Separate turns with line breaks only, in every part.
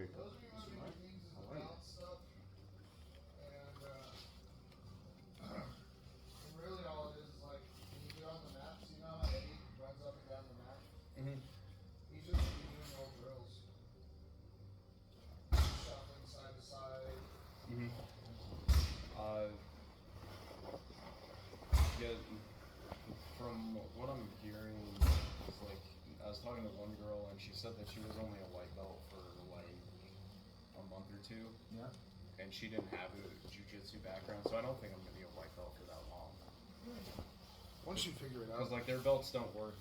Okay.
Those are your only things is the bounce stuff. And, and really all it is like when you get on the maps, you know how Eddie runs up and down the map?
Mm-hmm.
He's just doing old drills. Shuffling side to side.
Mm-hmm. Yeah, from what I'm hearing, is like I was talking to one girl and she said that she was only a white belt for like a month or two.
Yeah.
And she didn't have a jiu-jitsu background, so I don't think I'm gonna be a white belt for that long.
Once you figure it out.
Because like their belts don't work,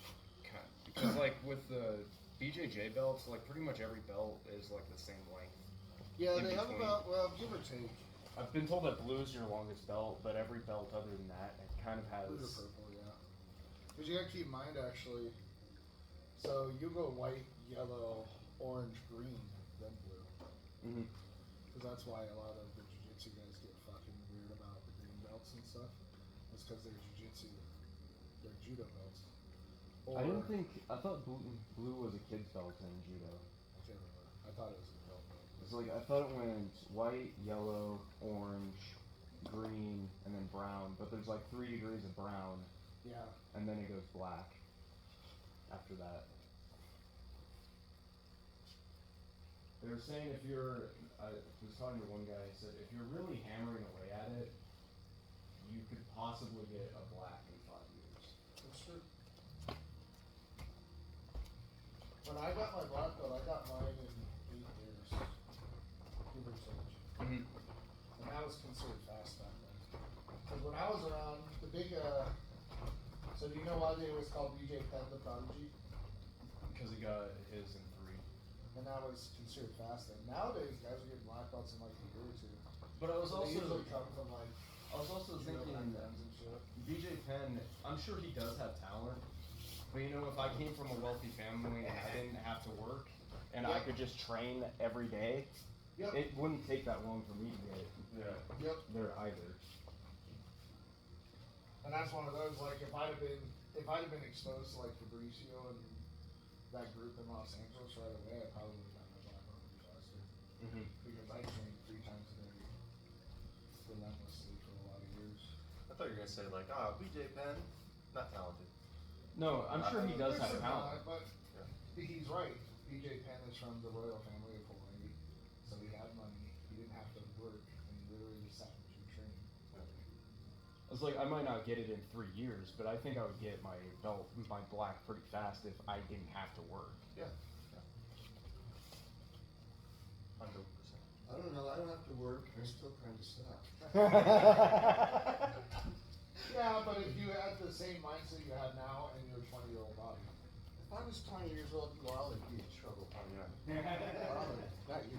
because like with the BJJ belts, like pretty much every belt is like the same length.
Yeah,
in
they have
between.
about, well, give or take.
I've been told that blue's your longest belt, but every belt other than that, it kind of has.
Blue or purple, yeah. Because you gotta keep in mind actually, so you go white, yellow, orange, green, then blue.
Mm-hmm.
Because that's why a lot of the jiu-jitsu guys get fucking weird about the green belts and stuff. It's because they're jiu-jitsu, they're judo belts. Or,
I didn't think. I thought blue was a kid's belt in judo.
I can't remember. I thought it was a belt.
It's like I thought it went white, yellow, orange, green, and then brown. But there's like 3 degrees of brown,
Yeah.
and then it goes black. After that, they were saying if you're. I was talking to one guy. He said if you're really hammering away at it, you could possibly get a black in 5 years.
That's true. When I got my black belt, I got mine in 8 years. Give or take.
Mm-hmm.
And that was considered fast back then. Because when I was around, the big, so do you know why they was called BJ Penn the Prodigy?
Because he got his in 3.
And that was considered fast then. Nowadays, guys are getting black belts in like a year or two.
But I was
So they
also
usually come from like,
I was also
judo
thinking
backgrounds and shit.
BJ Penn, I'm sure he does have talent, but you know, if I came from a wealthy family and I didn't have to work and I
Yep.
could just train every day,
Yep.
It wouldn't take that long for me to get
Yep.
there either.
And that's one of those, like, if I'd have been exposed to like Fabricio and that group in Los Angeles right away, I probably would have gotten my black belt pretty faster.
Mm-hmm.
Because I trained 3 times a day relentlessly for a lot of years.
I thought you were gonna say like, BJ Penn, not talented.
No, I'm sure he does
There's
have
some
talent.
But
Yeah.
he's right. BJ Penn is from the royal family of Hawaii, so he had money. He didn't have to work, and he literally sat in gym training.
I was like, I might not get it in 3 years, but I think I would get my belt, my black, pretty fast if I didn't have to work.
Yeah. 100%.
I don't know, I don't have to work, I still kind of suck.
Yeah, but if you had the same mindset you have now in your 20-year-old body.
If I was 20 years old, well, I'd be in trouble.
Oh yeah.
Not you.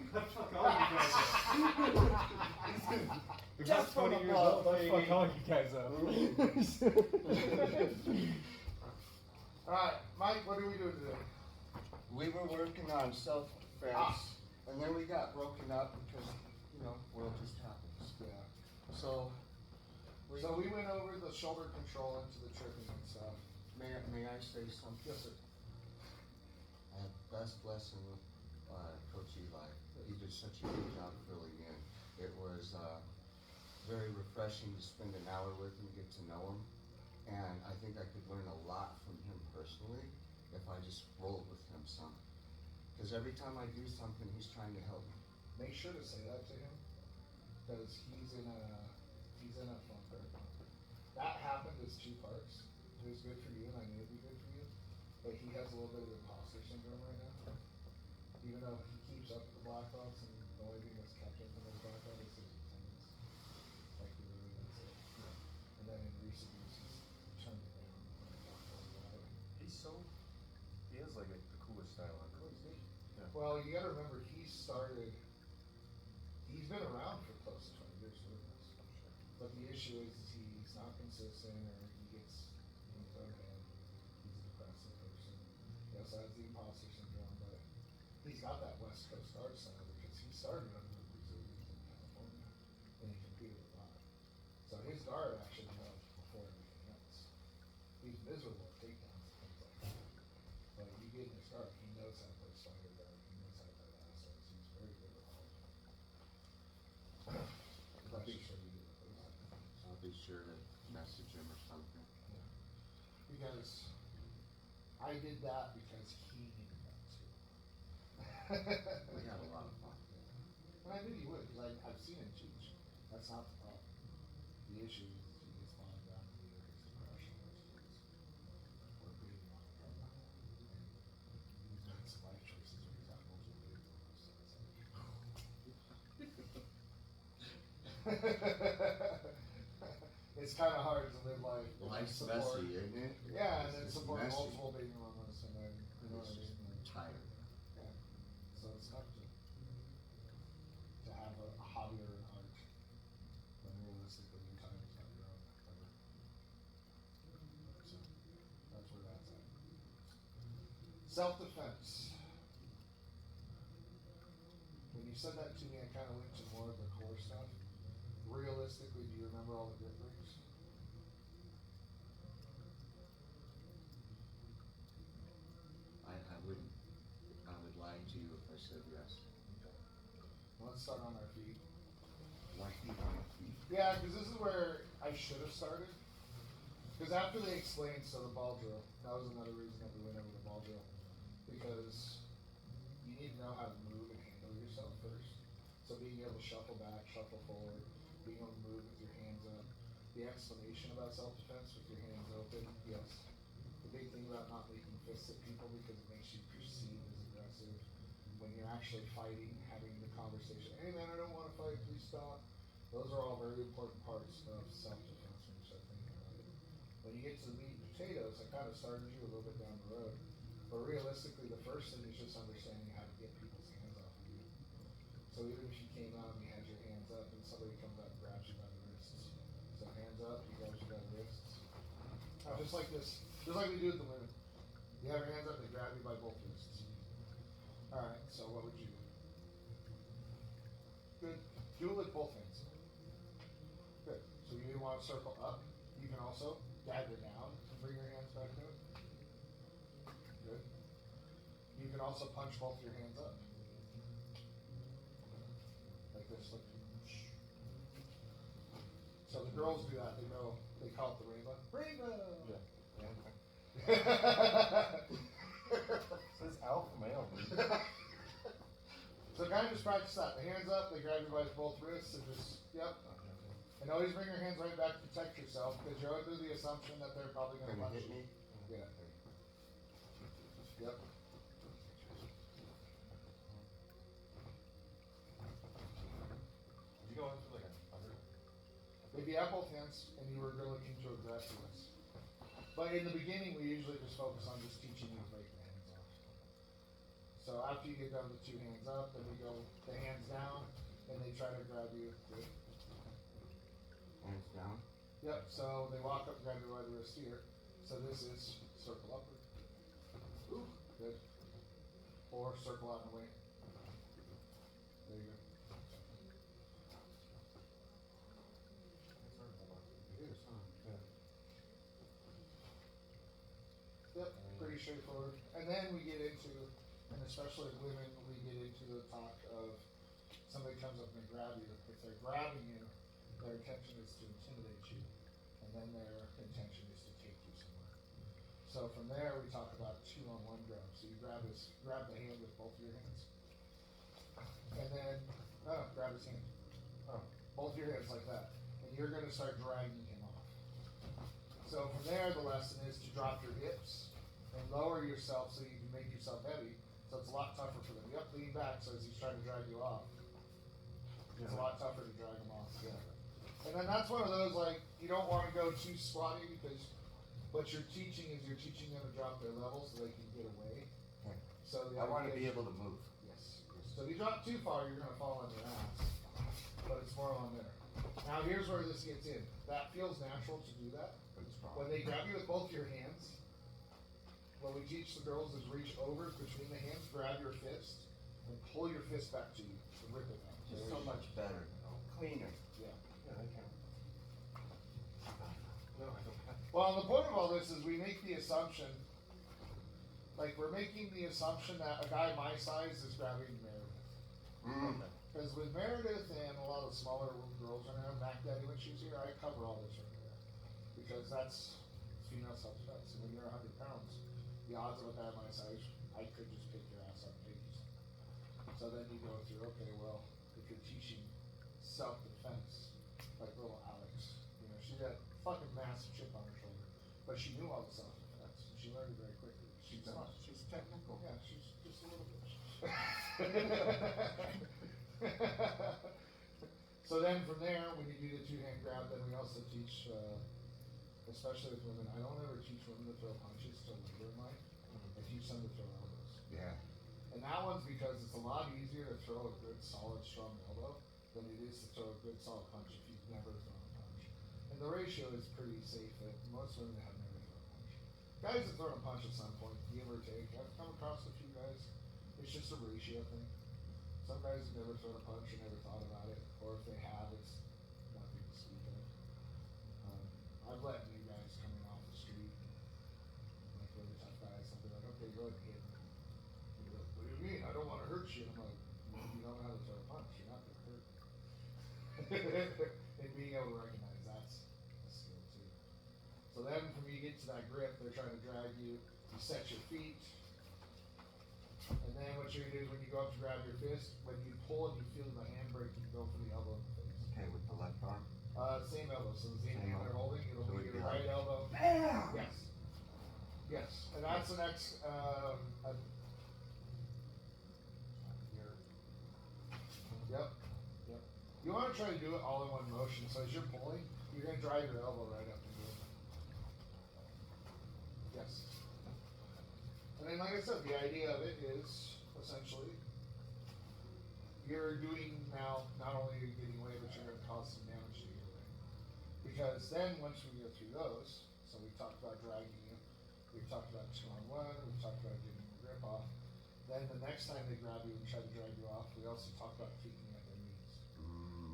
Just 20 years old, let's fuck all you guys up.
Alright, Mike, what are we doing today?
We were working on self-defense, and then we got broken up because, world just happens.
Yeah.
So
We went over the shoulder control into the tripping and stuff.
may I say something?
Yes, sir.
I had best lesson with Coach Eli. He did such a good job filling in. It was very refreshing to spend an hour with him, get to know him, and I think I could learn a lot from him personally if I just rolled with him some. Because every time I do something, he's trying to help me.
Make sure to say that to him, because he's in a flunk right now. That happened as 2 parts. It was good for you, and I knew it'd be good for you, but he has a little bit of imposter syndrome right now. Even though he keeps up with the black belts, and the only thing that's kept up in those black belts is his attendance. Like, literally, that's it. And then in recent years, he's turned it down.
He has like the coolest style ever. Yeah.
Well, you gotta remember, he's been around for close to 20 years with us. But the issue is he's not consistent, or he gets in his own head. He's a depressive person. He also has the imposter syndrome, but he's got that West Coast art style because he started under the Brazilians in California, and he competed a lot. So his guard actually helped before everything else. He's miserable at takedowns and things like that. But you get in his guard, he knows how to play spider guard, he knows how to play assets, he's very
sure to message him or something.
Because I did that because he needed that too.
We had a lot of fun.
And I knew you would, because I've seen him teach. That's not the problem. The issue is he gets bogged down in either his depression or his kids. Or being on the drug. And he's made some life choices where he's had multiple babies almost. So it's like. It's kind of hard to live life. and
Life's
support-
messy, isn't it?
Yeah, and then
It's
support
messy.
multiple baby mamas and then, you know what I
It's
mean? Like,
tired.
yeah. So it's tough to have a hobby or an art when realistically your time is not your own ever. So that's where that's at. Self-defense. When you said that to me, I kind of went to more of the core stuff. Realistically, do you remember all the grip breaks?
I would lie to you if I said yes.
Let's start on our feet.
Why feet on the feet?
Yeah, because this is where I should have started. Because after they explained, so the ball drill, that was another reason that we went over the ball drill. Because you need to know how to move and handle yourself first. So being able to shuffle back, shuffle forward, being able to move with your hands up. The explanation about self-defense with your hands open, yes. The big thing about not making fists at people because it makes you perceived as aggressive. When you're actually fighting, having the conversation, hey man, I don't want to fight, please stop. Those are all very important parts of self-defense when you start thinking about it. When you get to the meat and potatoes, I kind of started you a little bit down the road. But realistically, the first thing is just understanding how to get people's hands off of you. So even if you came out and you had your hands up and somebody comes up and grabs you by the wrists. So hands up, he grabs you by the wrists. Just like this, just like we do with the women. You have your hands up, they grab you by both wrists. Alright, so what would you do? Good. Do it with both hands. Good. So you want to circle up. You can also dagger down and bring your hands back up. Good. You can also punch both your hands up. Like this. Look. So the girls do that. They know. They call it the rainbow. Rainbow.
Yeah.
Yeah.
Says alpha male.
So kind of just practice that. The hands up. They grab you by both wrists and just yep. And always bring your hands right back to protect yourself because you're under the assumption that they're probably going to
Gonna
punch
hit
you.
me?
Yeah. Yep.
Did you go into like a under?
If you have both hands and you were looking to aggressiveness. But in the beginning, we usually just focus on just teaching you to break the hands off. So after you get done with 2 hands up, then we go the hands down, and they try to grab you. Good.
Hands down?
Yep, so they walk up, grab you by the wrist here. So this is circle upward. Ooh, good. Or circle out and away. There you go.
It is, huh?
Yep, pretty straightforward. And then we get into, and especially women, we get into the talk of somebody comes up and they grab you. If they're grabbing you, their intention is to intimidate you, and then their intention is to take you somewhere. So from there, we talk about 2-on-1 grab. So you grab the hand with both your hands, and then grab his hand.
Oh.
Both your hands like that, and you're going to start dragging him off. So from there, the lesson is to drop your hips and lower yourself so you can make yourself heavy. So it's a lot tougher for them. Yep, lean back so as he's trying to drag you off. It's a lot tougher to drag him off. Yeah. And then that's one of those like you don't want to go too squatty because what you're teaching is you're teaching them to drop their level so they can get away.
Okay.
So the
I want to
idea
be
is-
able to move.
Yes. So if you drop too far, you're gonna fall on your ass. But it's more on there. Now here's where this gets in. That feels natural to do that.
But it's
When
wrong.
they grab you with both your hands, what we teach the girls is reach over between the hands, grab your fist, and pull your fist back to you to rip it out.
Just so much better. Cleaner.
Yeah.
Yeah, I can. No, I don't have.
Well, the point of all this is we make the assumption, like we're making the assumption that a guy my size is grabbing Meredith.
Mm.
Because with Meredith and a lot of smaller girls around, Mac Daddy when she was here, I cover all this right there. because that's female self-defense. And when you're 100 pounds, the odds of a guy my size, I could just pick your ass up and take you. So then you go through, okay, well, if you're teaching self-defense, like little Alex, you know, she got fucking massive chip on her shoulder, but she knew all the self-defense, and she learned it very quickly. She's smart.
She's technical.
Yeah, she's just a little bit. So then from there, when you do the two-hand grab, then we also teach, especially with women, I don't ever teach women to throw punches till later in life. I teach them to throw elbows.
Yeah.
And that one's because it's a lot easier to throw a good, solid, strong elbow than it is to throw a good, solid punch if you've never thrown a punch. And the ratio is pretty safe that most women have never thrown a punch. Guys have thrown a punch at some point, give or take. I've come across a few guys. It's just a ratio thing. Some guys have never thrown a punch or never thought about it, or if they have, it's nothing to speak of. I've let new guys coming off the street, like really tough guys, I'll be like, okay, go ahead and hit me. He's like, what do you mean? I don't wanna hurt you. And I'm like, well, you don't know how to throw a punch, you're not gonna hurt me. And being able to recognize that's a skill too. So then from you get to that grip, they're trying to drag you, you set your feet. And then what you're gonna do is when you go up to grab your fist, when you pull and you feel the handbrake, you go for the elbow in the face.
Okay, with the left arm.
Same elbow, so the same
Same
hand they're
elbow.
holding, it'll
So
be
it'd
your
be
right
like,
elbow.
BAM!
Yes. Yes, and that's the next, yep, yep. You wanna try to do it all in one motion, so as you're pulling, you're gonna drive your elbow right up into it. Yes. And then like I said, the idea of it is essentially, you're doing now, not only are you getting away, but you're gonna cause some damage to your leg. Because then, once we go through those, so we talked about dragging you, we've talked about 2-on-1, we've talked about getting the grip off. Then the next time they grab you and try to drag you off, we also talk about kicking at their knees.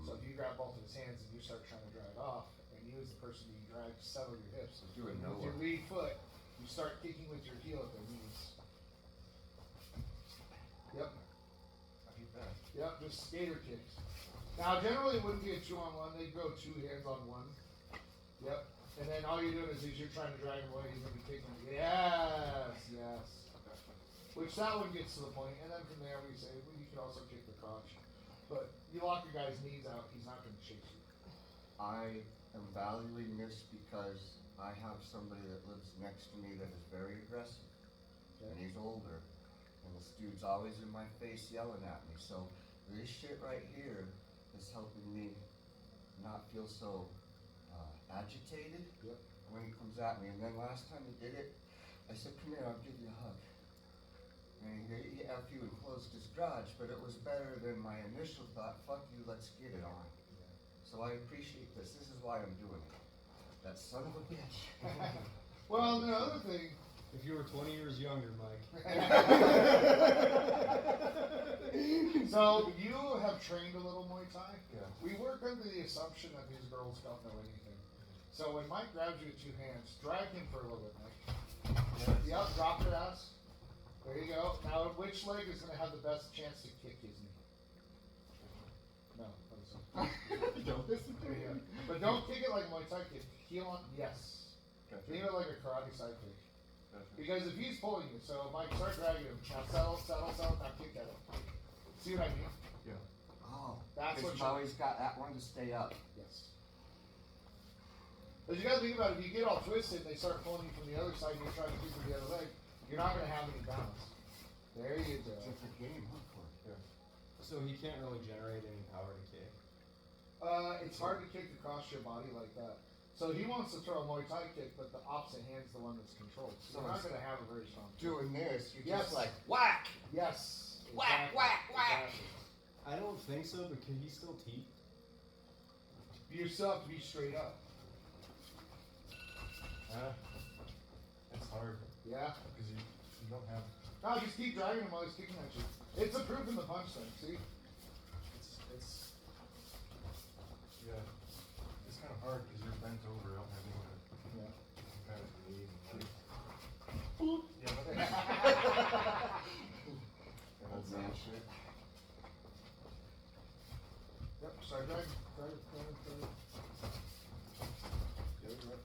So if you grab both of his hands and you start trying to drag off, and you as the person being dragged, settle your hips.
Do it
With
nowhere.
your lead foot, you start kicking with your heel at their knees. Yep.
I hate that.
Yep, just skater kicks. Now, generally it wouldn't be a 2-on-1, they'd go 2 hands on 1. Yep. And then all you're doing is you're trying to drag him away, you're gonna be kicking. Yes, yes. Which that one gets to the point, and then from there we say, well, you can also kick the crotch. But you lock your guy's knees out, he's not gonna chase you.
I am valuing this because I have somebody that lives next to me that is very aggressive. And he's older. And this dude's always in my face yelling at me. So this shit right here is helping me not feel so agitated
Yep.
when he comes at me. And then last time he did it, I said, come here, I'll give you a hug. And he F you and closed his garage, but it was better than my initial thought, fuck you, let's get it on. So I appreciate this. This is why I'm doing it. That son of a bitch.
Well, the other thing,
If you were 20 years younger, Mike.
so you have trained a little Muay Thai.
Yeah.
We work under the assumption that these girls don't know anything. So when Mike grabs you with 2 hands, drag him for a little bit, Mike. Yep, drop your ass. There you go. Now, which leg is going to have the best chance to kick his knee? No,
Don't listen to
yeah.
him.
But don't kick it like Muay Thai kick. Heel on, yes.
Gotcha.
Think of it like a karate side kick.
Gotcha.
Because if he's pulling you, so Mike, start dragging him. Now settle, now kick at him. See what I mean?
Yeah.
Oh,
That's
because
what
you've always got that one to stay up.
Yes. Because you gotta think about it, if you get all twisted and they start pulling you from the other side and you're trying to kick with the other leg, you're not gonna have any balance. There you go.
Different game, huh, Corey?
So he can't really generate any power to kick.
It's hard to kick across your body like that. So he wants to throw a Muay Thai kick, but the opposite hand's the one that's controlled. So you're not gonna have a very strong kick.
Doing this, you're
Yes.
just like, whack!
Yes.
Whack,
exactly,
whack, whack.
exactly.
I don't think so, but can he still teep?
You still have to be straight up.
It's hard
Yeah.
because you don't have.
No, just keep dragging him while he's kicking at you. It's a proof in the punch thing, see?
It's yeah. It's kind of hard because you're bent over. I don't have anyone to
Yeah.
kind of lead and like.
Boop.
Yeah. But
Old man shit.
Yep, start dragging. Drag it.
Yeah, you're right.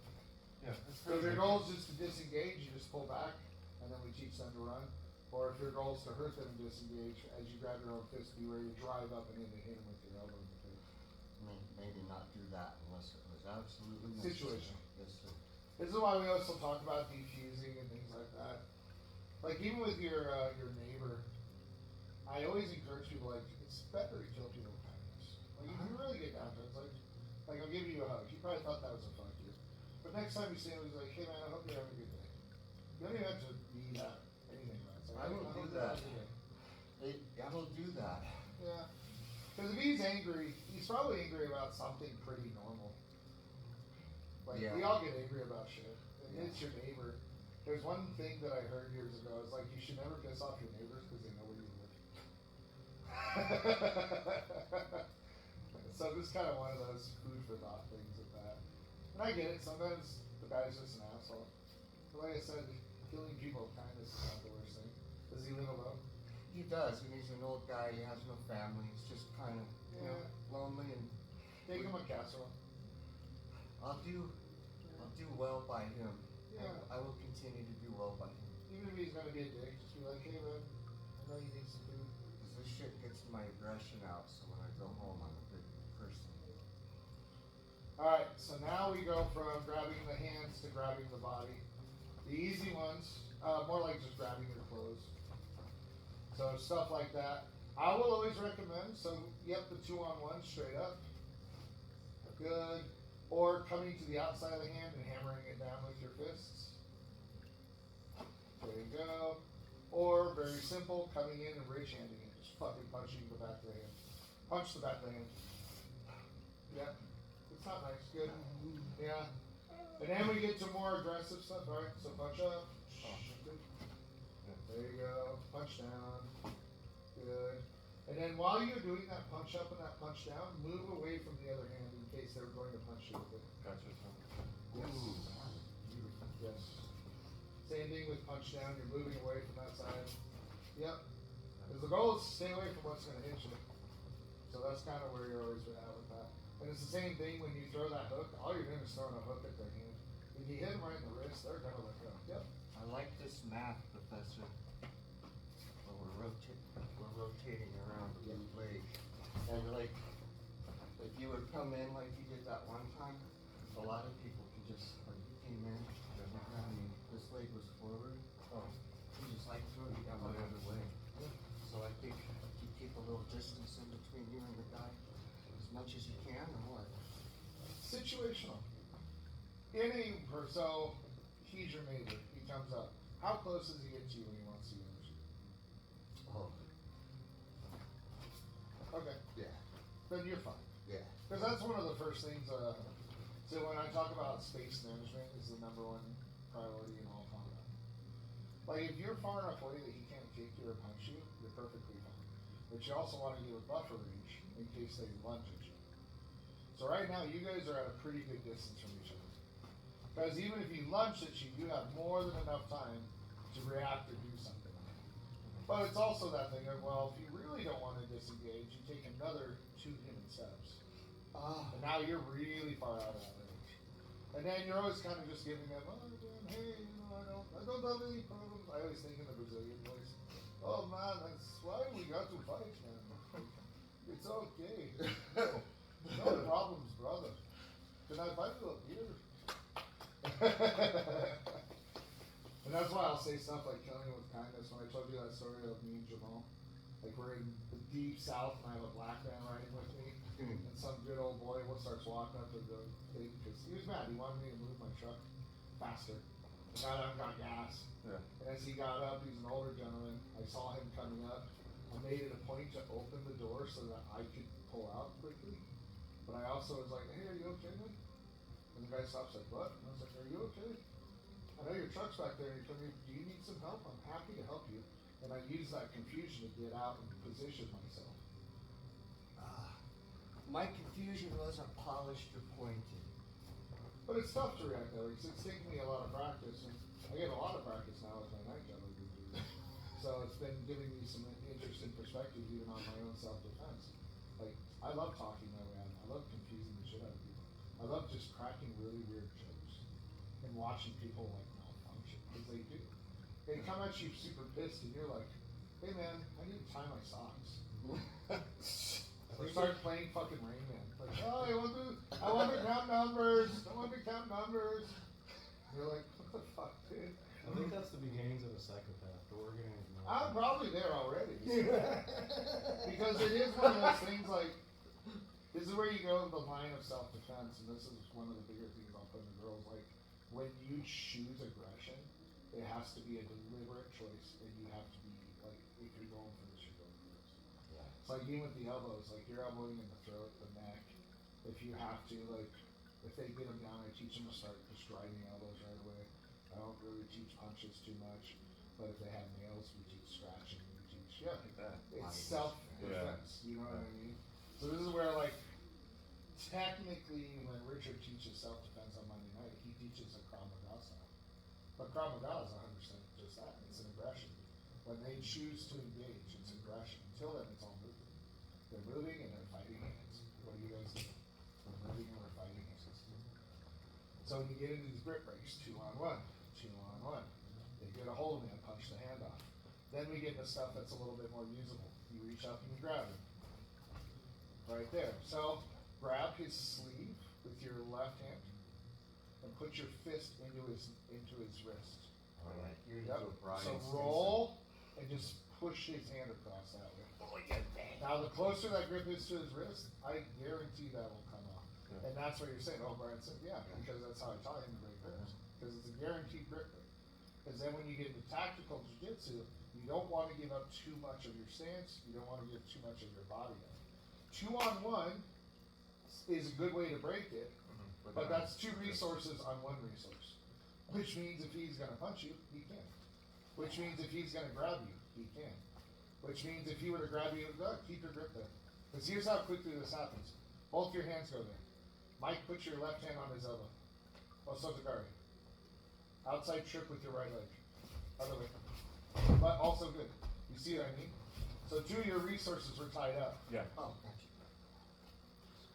So if your goal is just to disengage, you just pull back, and then we teach them to run. Or if your goal is to hurt them and disengage, as you grab your own fist, be ready to drive up and in to hit them with your elbow in the face.
Maybe not do that unless it was absolutely necessary.
Situation.
Yes, sir.
This is why we also talk about defusing and things like that. Like even with your neighbor, I always encourage people like it's better to kill people with kindness. Like if you really get down to it, it's like I'll give you a hug. You probably thought that was a fuck you, but next time you see him, he's like, hey man, I hope you're having a good day. You don't even have to be that anything about it. It's like,
I will
hope
do
you're
that.
having a good day.
I will do that.
Yeah, because if he's angry, he's probably angry about something pretty normal. Like
Yeah.
we all get angry about shit, and
Yeah.
it's your neighbor. There's one thing that I heard years ago. It's like you should never piss off your neighbors because they know where you live. So this kind of one of those food for thought things with that. And I get it. Sometimes the guy's just an asshole. But like I said, killing people with kindness is not the worst thing. Does he live alone?
He does, and he's an old guy. He has no family. He's just kind of lonely, and
Take him a casserole.
I'll do well by him.
Yeah.
I will continue to do well by him.
Even if he's gonna be a dick, just be like, hey man, I know you need some food.
Because this shit gets my aggression out, so when I go home, I'm a good person.
Alright, so now we go from grabbing the hands to grabbing the body. The easy ones, more like just grabbing your clothes. So stuff like that. I will always recommend, so yep, the 2-on-1 straight up. Good. Or coming to the outside of the hand and hammering it down with your fists. There you go. Or very simple, coming in and bridge handing it. Just fucking punching the back of the hand. Punch the back of the hand. Yep. It's not nice. Good. Yeah. And then we get to more aggressive stuff, alright? So punch up. There you go. Punch down. Good. And then while you're doing that punch up and that punch down, move away from the other hand in case they're going to punch you with it.
Gotcha.
Yes. Yes. Same thing with punch down, you're moving away from that side. Yep. Because the goal is to stay away from what's gonna hit you. So that's kind of where you're always at with that. And it's the same thing when you throw that hook, all you're doing is throwing a hook at their hand. If you hit them right in the wrist, they're gonna let go. Yep.
I like this math, Professor. Well, we're rotating around the blue leg. And like, if you would come in like you did that one time, a lot of people can just, like, you came in, I mean, this leg was forward, you just like threw it down the other way. So I think you keep a little distance in between you and the guy, as much as you can, or what?
Situational. So he's your neighbor, he comes up. How close does he get to you when he wants to use you?
Oh,
Okay,
yeah,
then you're fine.
yeah.
Because that's one of the first things, so when I talk about space management is the number one priority in all combat. Like if you're far enough away that he can't kick you or punch you, you're perfectly fine. But you also want to give a buffer range in case they lunge at you. So right now you guys are at a pretty good distance from each other. Because even if he lunged at you, you have more than enough time to react or do something. But it's also that thing of, well, if you really don't want to disengage, you take another 2 human steps. And now you're really far out of that range. And then you're always kind of just giving them, oh man, hey, you know, I don't have any problems. I always think in the Brazilian voice, oh man, that's why we got to fight, man. It's okay. No problems, brother. Can I buy you a beer? And that's why I'll say stuff like killing with kindness. When I told you that story of me and Jamal, like we're in the deep south and I have a black man riding with me, and some good old boy starts walking up to the thing because he was mad. He wanted me to move my truck faster. I got out and got gas.
Yeah.
And as he got up, he's an older gentleman. I saw him coming up. I made it a point to open the door so that I could pull out quickly. But I also was like, hey, are you okay, man? And the guy stops like, what? And I was like, are you okay? I know your truck's back there. And he told me, do you need some help? I'm happy to help you. And I used that confusion to get out and position myself.
My confusion wasn't polished or pointed.
But it's tough to react that way. It's taken me a lot of practice. And I get a lot of practice now with my night juggler. So it's been giving me some interesting perspectives even on my own self-defense. Like, I love talking my way out. I love confusing the shit out of people. I love just cracking really weird jokes. And watching people like malfunction, cause they do. They come at you super pissed and you're like, hey man, I need to tie my socks. Or start playing fucking Rain Man. Like, oh, I want to count numbers. I want to count numbers. And you're like, what the fuck, dude?
I think that's the beginnings of a psychopath, but we're gonna ignore
I'm
that.
probably there already. Because it is one of those things like, this is where you go with the line of self-defense, and this is one of the bigger things I'll put in the girls, like, when you choose aggression, it has to be a deliberate choice, and you have to be, like, if you're going for this, you're going for this.
Yeah.
It's like even with the elbows, like you're elbowing in the throat, the neck. If you have to, like, if they get them down, I teach them to start just driving elbows right away. I don't really teach punches too much, but if they have nails, we teach scratching. We teach, yeah,
Like that.
it's self-defense. You know what I mean? So this is where, like, technically, when Richard teaches self-defense on Monday night, he teaches a Krav Maga style. But Krav Maga is 100% just that. It's an aggression. When they choose to engage, it's aggression. Until then, it's all movement. They're moving and they're fighting hands. What do you guys do? We're moving and we're fighting hands. So when you get into these grip breaks, 2-on-1, 2-on-1, they get a hold of me and punch the hand off. Then we get into stuff that's a little bit more usable. You reach up and you grab him. Right there. So grab his sleeve with your left hand and put your fist into his wrist.
Alright, you're
Yep.
into a Brian
So
Stinson.
roll and just push his hand across that way. Now the closer that grip is to his wrist, I guarantee that will come off.
Yeah.
And that's what you're saying, oh Brian said, yeah, because that's how I taught him to break grips. Because it's a guaranteed grip break. Because then when you get into tactical jiu-jitsu, you don't want to give up too much of your stance, you don't want to give too much of your body up. 2-on-1 is a good way to break it, but that's two resources on one resource. Which means if he's gonna punch you, he can. Which means if he's gonna grab you, he can. Which means if he were to grab you, keep your grip there. Because here's how quickly this happens. Both your hands go there. Mike, put your left hand on his elbow. Osotogari. Outside trip with your right leg. Other way. But also good. You see what I mean? So two of your resources were tied up.
Yeah.
Oh, gotcha.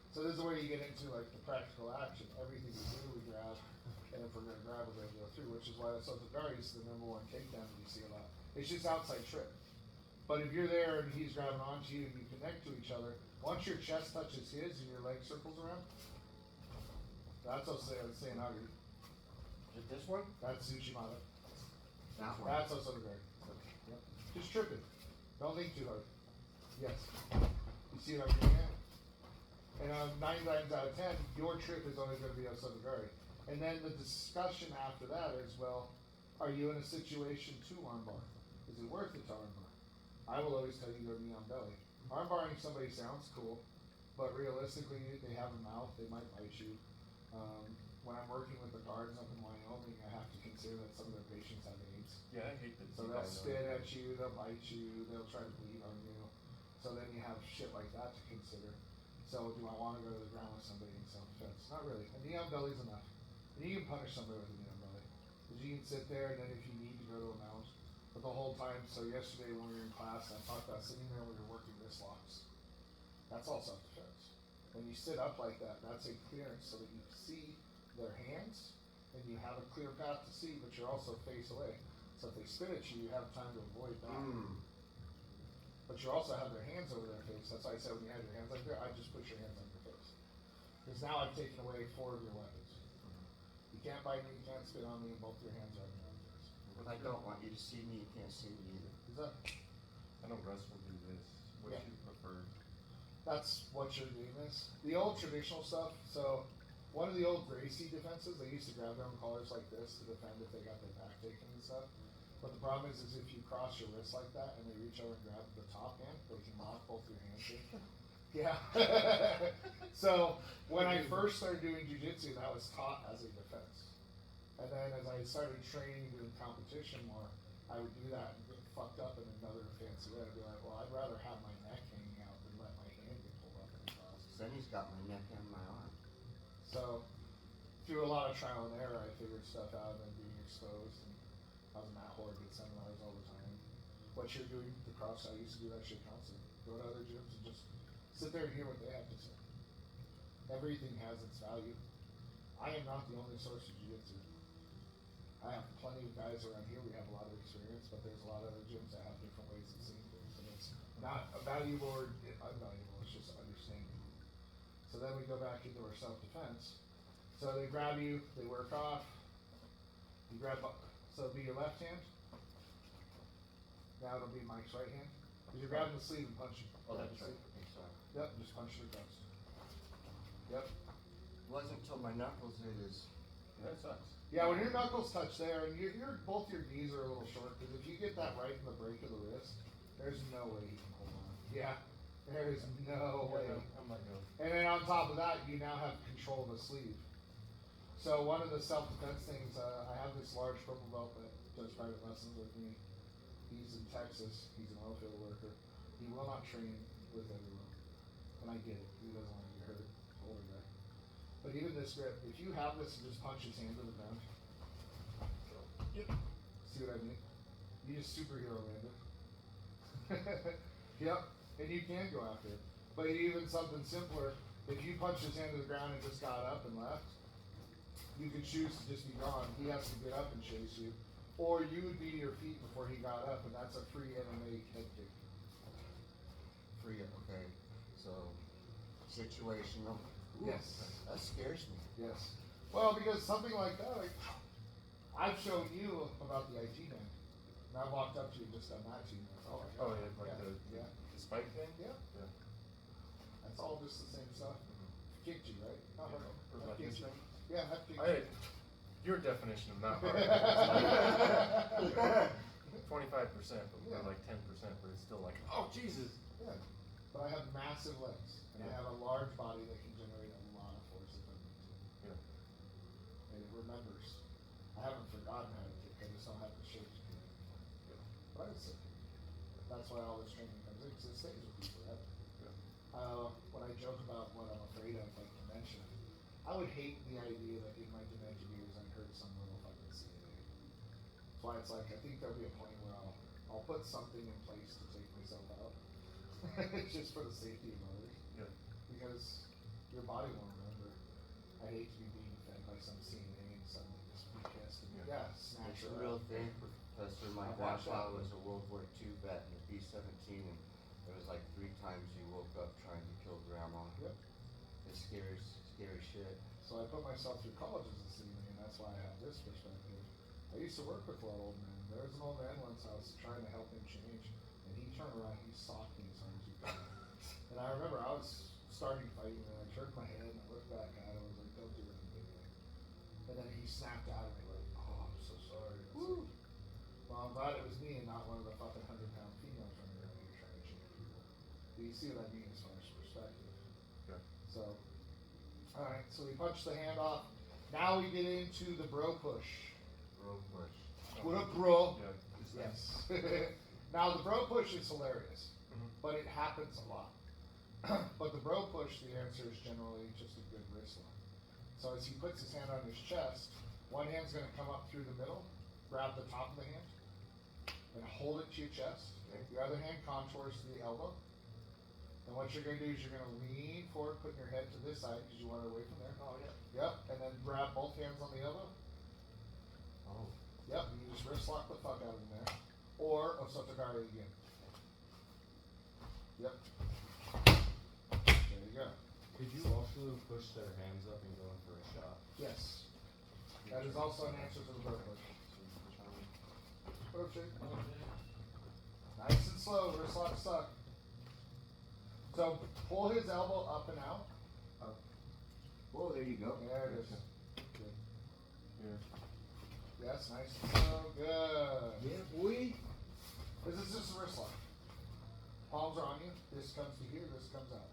So this is where you get into like the practical action. Everything we do, we grab, and if we're gonna grab, we're gonna go through, which is why the Sotogari is the #1 takedown that you see a lot. It's just outside trip. But if you're there and he's grabbing onto you and you connect to each other, once your chest touches his and your leg circles around, that's Osanagi.
Is it this one?
That's Tsushimada.
That one.
That's Osotogari. Yep. Just trip it. Don't think too hard. Yes. You see what I'm getting at? And 9 times out of 10, your trip is always going to be Osotogari. And then the discussion after that is, well, are you in a situation to armbar? Is it worth it to armbar? I will always tell you go knee on belly. Armbarring somebody sounds cool, but realistically, they have a mouth, they might bite you. When I'm working with the guards up in Wyoming, I have to consider that some of their patients have AIDS.
Yeah, I hate that.
So they'll spit at you, they'll bite you, they'll try to bleed on you. So then you have shit like that to consider. So do I want to go to the ground with somebody in self-defense? Not really. A knee on belly's enough. And you can punish somebody with a knee on belly. Because you can sit there and then if you need to go to a mount. But the whole time, so yesterday when we were in class, I talked about sitting there when you're working wrist locks. That's all self-defense. When you sit up like that, that's a clearance so that you see their hands and you have a clear path to see, but you're also face away. So if they spit at you, you have time to avoid that. But you also have their hands over their face. That's why I said when you have your hands like that, I just put your hands on your face. Because now I've taken away 4 of your weapons. You can't bite me, you can't spit on me, and both your hands are on your face.
If I don't want you to see me, you can't see me either.
Is that?
I know wrestling do this. What
Yeah.
do you prefer?
That's what your game is. The old traditional stuff, so one of the old Gracie defenses, they used to grab their own collars like this to defend if they got their back taken and stuff. But the problem is if you cross your wrist like that and they reach over and grab the top hand, they can lock both your hands in. Yeah. So when I first started doing jujitsu, that was taught as a defense. And then as I started training doing competition more, I would do that and get fucked up in another fancy way. I'd be like, well, I'd rather have my neck hanging out than let my hand get pulled up and across.
Then he's got my neck and my arm.
So through a lot of trial and error, I figured stuff out and then being exposed. And I was in Matt Horgan seminars all the time. What you're doing, the cross, I used to do that shit constantly. Go to other gyms and just sit there and hear what they have to say. Everything has its value. I am not the only source of jiu-jitsu. I have plenty of guys around here, we have a lot of experience, but there's a lot of other gyms that have different ways of seeing things, and it's not valuable or unvaluable, it's just understanding. So then we go back into our self-defense. So they grab you, they work off, you grab, so it'll be your left hand. Now it'll be Mike's right hand, cause you're grabbing the sleeve and punching.
Oh,
Grab
that's
the
right.
sleeve.
Okay, sorry.
Yep, just punch it across. Yep.
It wasn't until my knuckles hit his.
That sucks.
Yeah, when your knuckles touch there, and both your knees are a little short, because if you get that right in the break of the wrist, there's no way you can hold on. Yeah, there is no way.
I'm not gonna.
And then on top of that, you now have control of the sleeve. So one of the self-defense things, I have this large purple belt that does private lessons with me. He's in Texas, he's an oil field worker. He will not train with everyone. And I get it, he doesn't want to get hurt, older guy. But even this grip, if you have this and just punch his hand to the ground. Yep. See what I mean? You just superhero landed. Yep, and you can go after it. But even something simpler, if you punch his hand to the ground and just got up and left, you could choose to just be gone. He has to get up and chase you. Or you would be to your feet before he got up, and that's a free MMA head kick.
Free, okay, so, situational. Ooh,
Yes.
That scares me.
Yes. Well, because something like that, like, I've shown you about the IT man. And I walked up to you and just done that to you. Oh, my
Oh,
God.
yeah, like
Yeah.
the spike thing?
Yeah.
Yeah.
That's all just the same stuff. Kicked you, right? Not hard.
Or
I've
like
kicked
this
you.
thing?
Yeah, I've kicked
I,
you.
your definition of not hard. 25%, but we're
Yeah.
like 10%, but it's still like, oh, Jesus.
Yeah. But I have massive legs, and I
Yeah.
have a large body that can generate a lot of force if I need to.
Yeah.
And it remembers. I haven't forgotten how to kick, I just don't have the shape to kick. But I still kick. That's why all this training comes in, because it stays with you forever. When I joke about what I'm afraid of, like dementia, I would hate the idea that in my dementia years I heard some little fucking CNA. That's why it's like, I think there'll be a point where I'll put something in place to take myself out. Just for the safety of others.
Yeah.
Because your body won't remember. I hate to be being fed by some CNA and suddenly just be pissed and snatch
It's
her
a real
up.
thing, Professor. My
I've watched
grandpa
that.
was a World War II vet in the B-17, and it was like 3 times he woke up trying to kill grandma.
Yep.
It's scary shit.
So I put myself through college as a CNA, and that's why I have this perspective. I used to work with a lot of old men. There was an old man once I was trying to help him change, and he turned around, he socked me as hard as he could. And I remember I was starting fighting, and I turned my head and I looked back at him, I was like, don't do anything. And then he snapped out of me like, oh, I'm so sorry. I was like, well, I'm glad it was me and not one of the fucking 100-pound females running around here trying to change people. But you see what I mean as far as perspective.
Yeah.
So, alright, so we punch the hand off. Now we get into the bro push.
Bro push.
What up, bro?
Yeah. It's
Yes. Now the bro push is hilarious,
Mhm.
but it happens a lot. But the bro push, the answer is generally just a good wrist lock. So as he puts his hand on his chest, one hand's gonna come up through the middle, grab the top of the hand, and hold it to your chest.
Okay.
The other hand contours to the elbow. And what you're gonna do is you're gonna lean forward, putting your head to this side because you want it away from there.
Oh, yeah.
Yep, and then grab both hands on the elbow.
Oh.
Yep, and you just wrist lock the fuck out of him there. Or Osotogari again. Yep. There you go.
Could you also push their hands up and go in for a shot?
Yes. That is also an answer to the bird push. What up, Shake? Nice and slow, wrist lock suck. So pull his elbow up and out.
Whoa, there you go.
There it is. Good.
Yeah.
Yes, nice and slow. Good.
Yeah, boy.
This is just a wrist lock. Palms are on you. This comes to here, this comes out.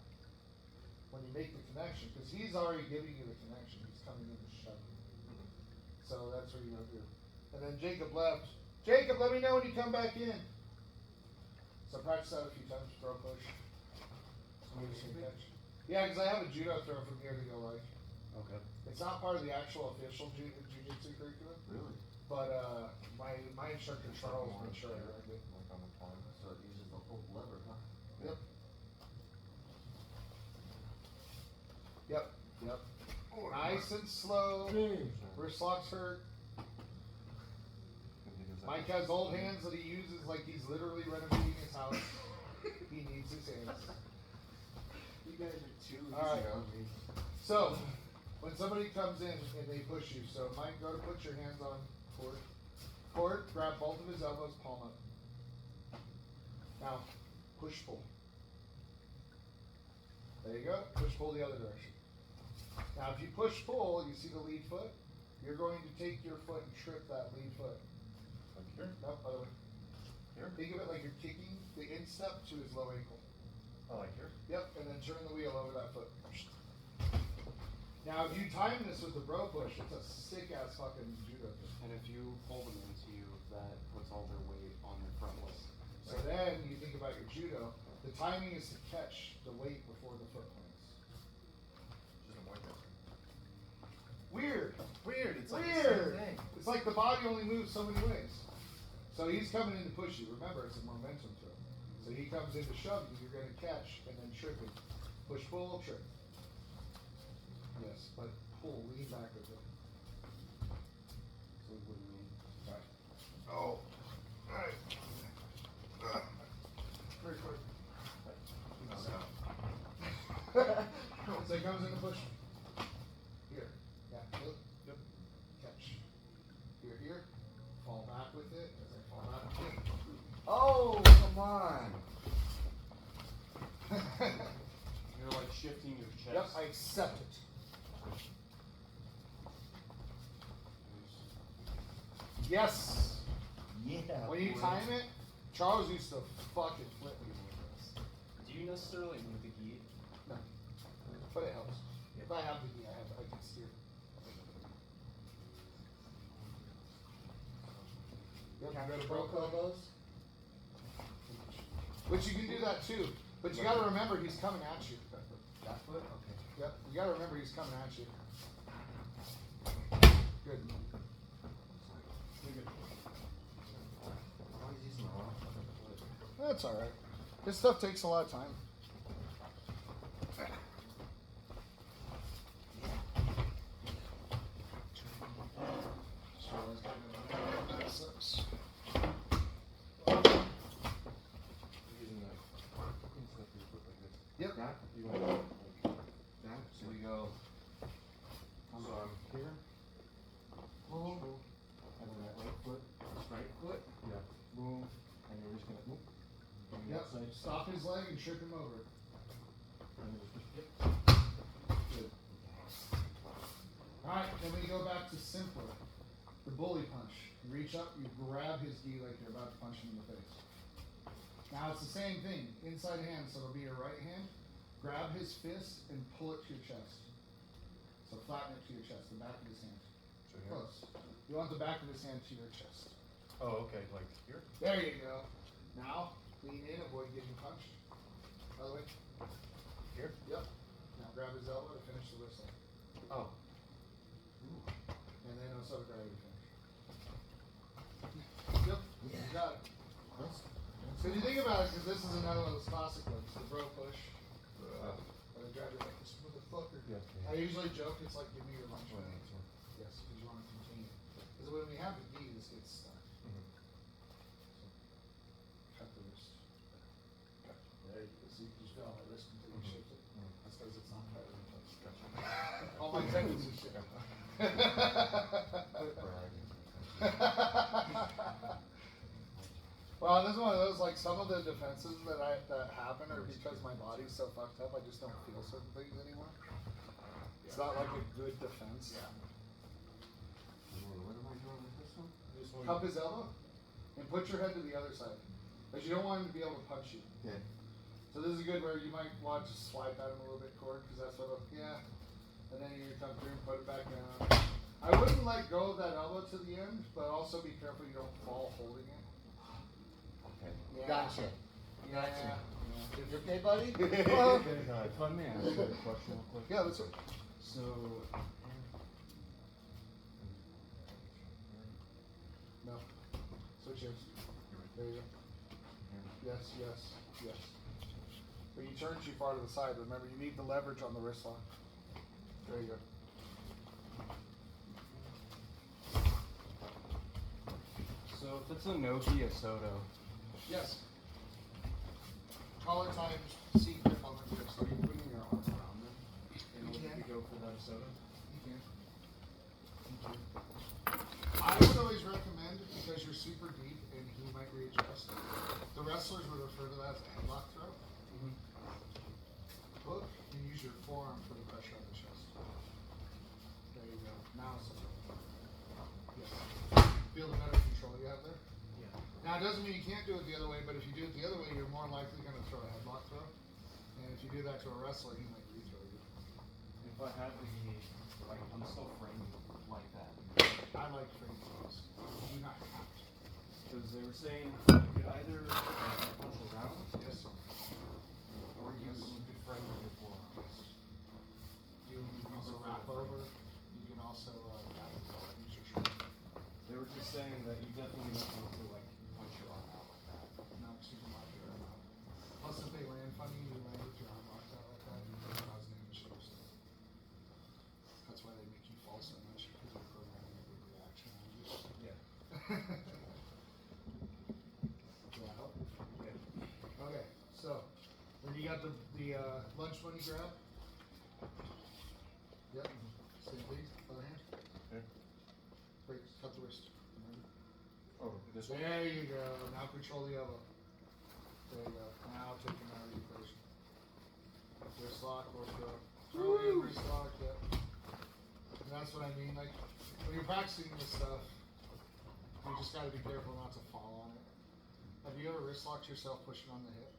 When you make the connection, because he's already giving you the connection, he's coming in to shove you. So that's what you're gonna do. And then Jacob left. Jacob, let me know when you come back in. So practice that a few times, throw push. Maybe some catch. Yeah, because I have a judo throw from here to go like.
Okay.
It's not part of the actual official jiu-jitsu curriculum,
Really?
but my instructor Charles made sure I learned it.
Like on the palm.
So it uses the whole lever, huh?
Yep. Yep. Yep. Nice and slow. Wrist locks hurt. Mike has old hands that he uses like he's literally renovating his house. He needs his hands.
You guys are too easy
All right.
on me.
So, when somebody comes in and they push you, so Mike, go to put your hands on Cord. Cord, grab both of his elbows, palm up. Now, push pull. There you go. Push pull the other direction. Now, if you push pull, you see the lead foot. You're going to take your foot and trip that lead foot.
Like here?
Nope, other way.
Here?
Think of it like you're kicking the instep to his low ankle.
Oh, like here?
Yep, and then turn the wheel over that foot. Now, if you time this with the bro push, it's a sick ass fucking judo kick.
And if you pull them into you, that puts all their weight on their front leg.
So then you think about your judo. The timing is to catch the weight before the foot plants.
Just a Muay Thai.
Weird.
Weird, it's like the
Weird.
same thing.
It's like the body only moves so many ways. So he's coming in to push you. Remember, it's a momentum throw. So he comes in to shove you. You're going to catch and then trip it. Push, pull, trip. Yes, but pull, lean back with it.
So what do you mean?
Right. Oh. Alright. Very quick. So he comes in to push. Here. Yeah. Look.
Yep.
Catch. Here, here. Fall back with it. As I fall back with it.
Oh, come on.
You're like shifting your chest.
Yep, I accept it. Yes.
Yeah.
When you
boy.
time it, Charles used to fucking flip me with this.
Do you necessarily need the gi?
No. But it helps. If I have the knee, I can steer. Yep,
Can
go
I
to
broke
broke
elbows?
Which you can do that too. But you gotta remember he's coming at you.
That foot? Okay.
Yep, you gotta remember he's coming at you. Good. You're good.
Always using the wrong foot.
That's alright. This stuff takes a lot of time.
You're using the instep your foot like this.
Yep.
That?
You want like
That?
So we go.
Come
so
on.
I'm here.
Pull.
And then that right foot.
This right foot.
Yeah. Boom. And you're just gonna boom. On the
Yep.
outside.
Stop his leg and trip him over.
And then just yep.
Good. Alright, then we go back to simpler. The bully punch. You reach up, you grab his gi like you're about to punch him in the face. Now it's the same thing. Inside hand, so it'll be your right hand. Grab his fist and pull it to your chest. So flatten it to your chest, the back of his hand.
So here.
Close. You want the back of his hand to your chest.
Oh, okay, like here?
There you go. Now, lean in, avoid getting punched. Other way.
Here?
Yep. Now grab his elbow to finish the wrist lock.
Oh.
And then also grab your finish. Yep. You got it.
That's,
So if you think about it, because this is another one of those classic ones, the bro push. Or the grab your like this motherfucker.
Yeah.
I usually joke it's like give me your lunch
Oh,
money.
that's one.
Yes, because you want to contain it. Because when we have the gi, this gets stuck.
Mhm.
Cut the wrist. There you go. So you can just feel my wrist until you shift it. That's because it's not tightly in place. All my tendons are shit. Well, this is one of those, like, some of the defenses that happen are because my body's so fucked up, I just don't feel certain things anymore. It's not like a good defense.
what am I doing with this one?
This one.
Cup his elbow and put your head to the other side. But you don't want him to be able to punch you.
Okay.
So this is good where you might want to just swipe at him a little bit, Cord, because that's what, yeah. And then you're gonna come through and put it back down. I wouldn't let go of that elbow to the end, but also be careful you don't fall holding it.
Okay.
Yeah.
Gotcha.
Yeah.
Gotcha. You okay, buddy?
Okay,
If I may ask you a question real quick.
Yeah, that's it.
So,
No. Switch ears. There you go. Yes, yes, yes. But you turn too far to the side. Remember, you need the leverage on the wrist lock. There you go.
so if it's a Nokia Soto,
Yes. Collar times, seat grip on the grip.
are you putting your arm around them in
You
order
can.
to go for that Soto?
You can. I would always recommend, because you're super deep and he might readjust, the wrestlers would refer to that as a headlock throw. Hook and use your forearm for the pressure on the chest. There you go. Now it's yes. Feel the better control you have there?
Yeah.
Now it doesn't mean you can't do it the other way, but if you do it the other way, you're more likely going to throw a headlock throw. And if you do that to a wrestler, he might rethrow you.
If I had to be, like, I'm still framed like that.
I like frame throws. You do not have to.
Because they were saying you could either punch around,
Yes.
or you could frame with your forearm.
You can also wrap over. You can also wrap over. Use your shoulder.
They were just saying that you definitely don't want to, like, punch your arm out like that.
No, because you can lock your arm out. Plus, if they land funny, you land with your arm locked out like that, you can cause damage to yourself. That's why they make you fall so much, because they're programming a big reaction on you.
Yeah.
Does that help? Okay, so, when you got the lunch money grab. Yep, same thing, other hand.
Okay.
Wait, cut the wrist. Remember?
Oh, this one?
There you go. Now control the elbow. There you go. Now take him out of the equation. Wrist lock or throw. Throw in wrist lock, yep. And that's what I mean. Like, when you're practicing this stuff, you just gotta be careful not to fall on it. Have you ever wrist locked yourself pushing on the hip?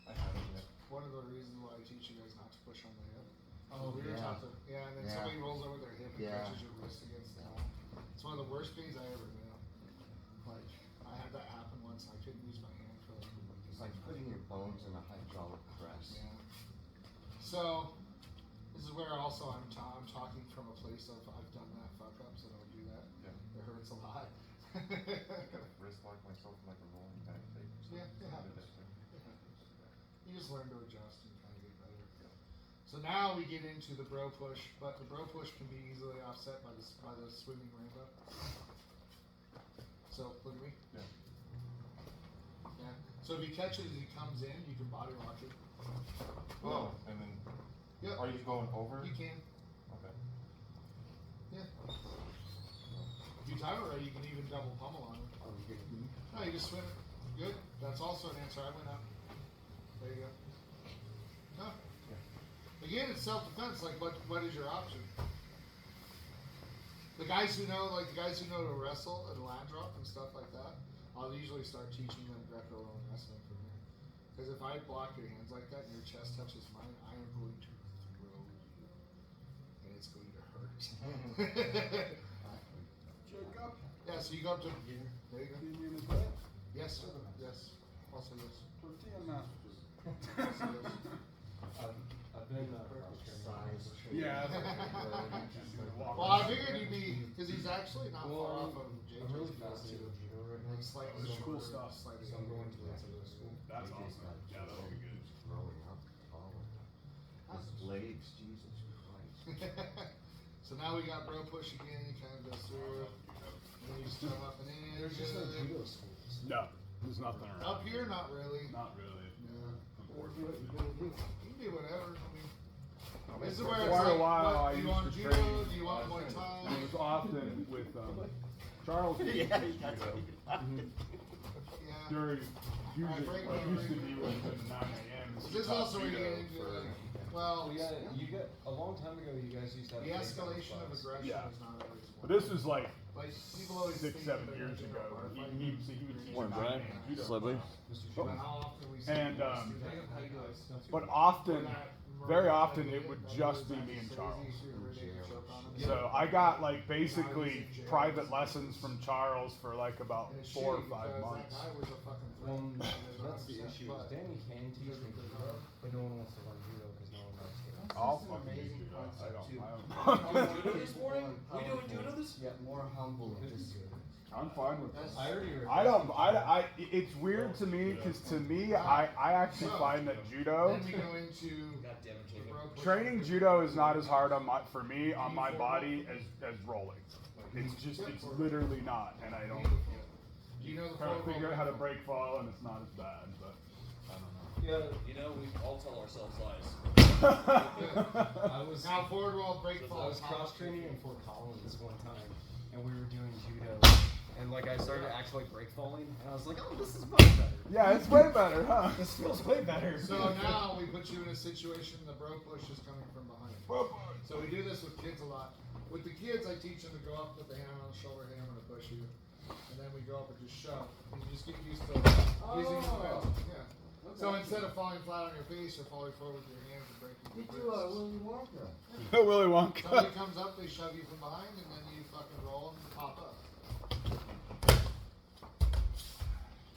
I haven't yet.
One of the reasons why I teach you guys not to push on the hip.
Oh,
We were
yeah.
taught to, and then
Yeah.
somebody rolls over their hip and
Yeah.
touches your wrist against the wall. It's one of the worst things I ever knew. Like, I had that happen once. I couldn't use my hand for like.
It's like putting your bones in a hydraulic press.
Yeah. So, this is where also I'm talking from a place of I've done that fuck up, so don't do that.
Yeah.
It hurts a lot.
I gotta wrist lock myself like a rolling pancake. So
Yeah, it
I did
happens.
that thing.
You just learn to adjust and kind of get better. So now we get into the bro push, but the bro push can be easily offset by the swimming rainbow. So look at me.
Yeah.
Yeah. So if he catches as he comes in, you can body lock it.
Oh, and then
Yep.
are you going over?
You can.
Okay.
Yeah. If you time it right, you can even double pummel on him.
Oh, you get
No, you just swim it. Good. That's also an answer. I went up. There you go. No. Again, it's self-defense. Like, what is your option? The guys who know to wrestle and lat drop and stuff like that, I'll usually start teaching them Greco-Roman wrestling from here. Because if I block your hands like that and your chest touches mine, I am going to throw you, and it's going to hurt.
Jacob,
Yeah. So you go up to. There you go.
your name is what?
Yes, sir. Yes. Also yes.
Tortilla masters.
Also yes.
I've been size.
Yeah.
Well, I figured he'd be, because he's actually not far off of JJ's
I'm really
path
fascinated
too.
with judo right
Like
now.
slightly
It's cool
shorter,
stuff.
slightly
So I'm going to
longer.
the school.
That's awesome. Yeah, that'll be good.
growing up taller. His legs, Jesus Christ.
So now we got bro push again, he kind of goes through, and then you just come up and in.
There's just no
good.
judo schools.
No, there's nothing around.
Up here, not really.
Not really.
No.
Unfortunately.
You can do whatever, I mean. This is
For
where it's
quite a
like,
while,
what,
I
do you
used
want
to
judo,
train.
do you want Muay
It
Thai?
was often with Charles.
Yeah, that's
judo.
Yeah.
During
Alright, break
what
down,
used to
break
be
down.
when the 9 a.m.
This is also where you get into, well,
You got a long time ago. You guys used to have
the
takedown
escalation of
spots.
aggression
Yeah.
is not always one.
But this was like
Like, people always
6,
think
7
that
years
they're
ago.
bar
He
fighting.
would teach
Morning,
9
Brian.
a.m. judo
Slowly.
class.
But how often we see
And,
people
um,
do that,
How you guys?
But often,
that
very
murder
often,
that
it
did,
would
that
just
was
be me
actually
and
so
Charles.
easy to really choke on them.
So I got like basically private lessons from Charles for like about
And it's
4 or
shitty
5
because
months.
That guy was a fucking
Well,
threat.
that's the issue. Is Danny can teach me judo, but no one wants to learn judo because no one likes it.
I'll
That's an
fucking
amazing
do that. I
concept, too.
don't.
Judo this morning? We doing judo this? Yeah, more humble and just.
I'm fine with
That's-
that.
I already.
I don't. It's weird to me because to me, I actually find that judo.
Then we go into
God damn it,
the
Jacob.
bro push.
Training judo is not as hard for me on my body as rolling. It's literally not, and I don't.
Do you know the
kind of
forward
figure out
roll
how to
break
break fall, and it's not as bad, but I don't know.
You know, we all tell ourselves lies.
I was
Now forward roll break
So
fall.
I was
how
cross
much do you
training in
feel?
Fort Collins one time, and we were doing judo, and like I started actually break falling, and I was like, oh, this is much better.
Yeah, it's way better, huh?
This feels way better.
So now we put you in a situation, the bro push is coming from behind. So we do this with kids a lot. With the kids, I teach them to go up, put the hand on the shoulder, hey, I'm gonna push you. And then we go up and just shove. And you just get used to using the momentum. Yeah. So instead of falling flat on your face or falling forward with your hands and breaking
You
your
do a
wrists.
Willy Wonka.
Willy Wonka.
Somebody comes up, they shove you from behind, and then you fucking roll and pop up.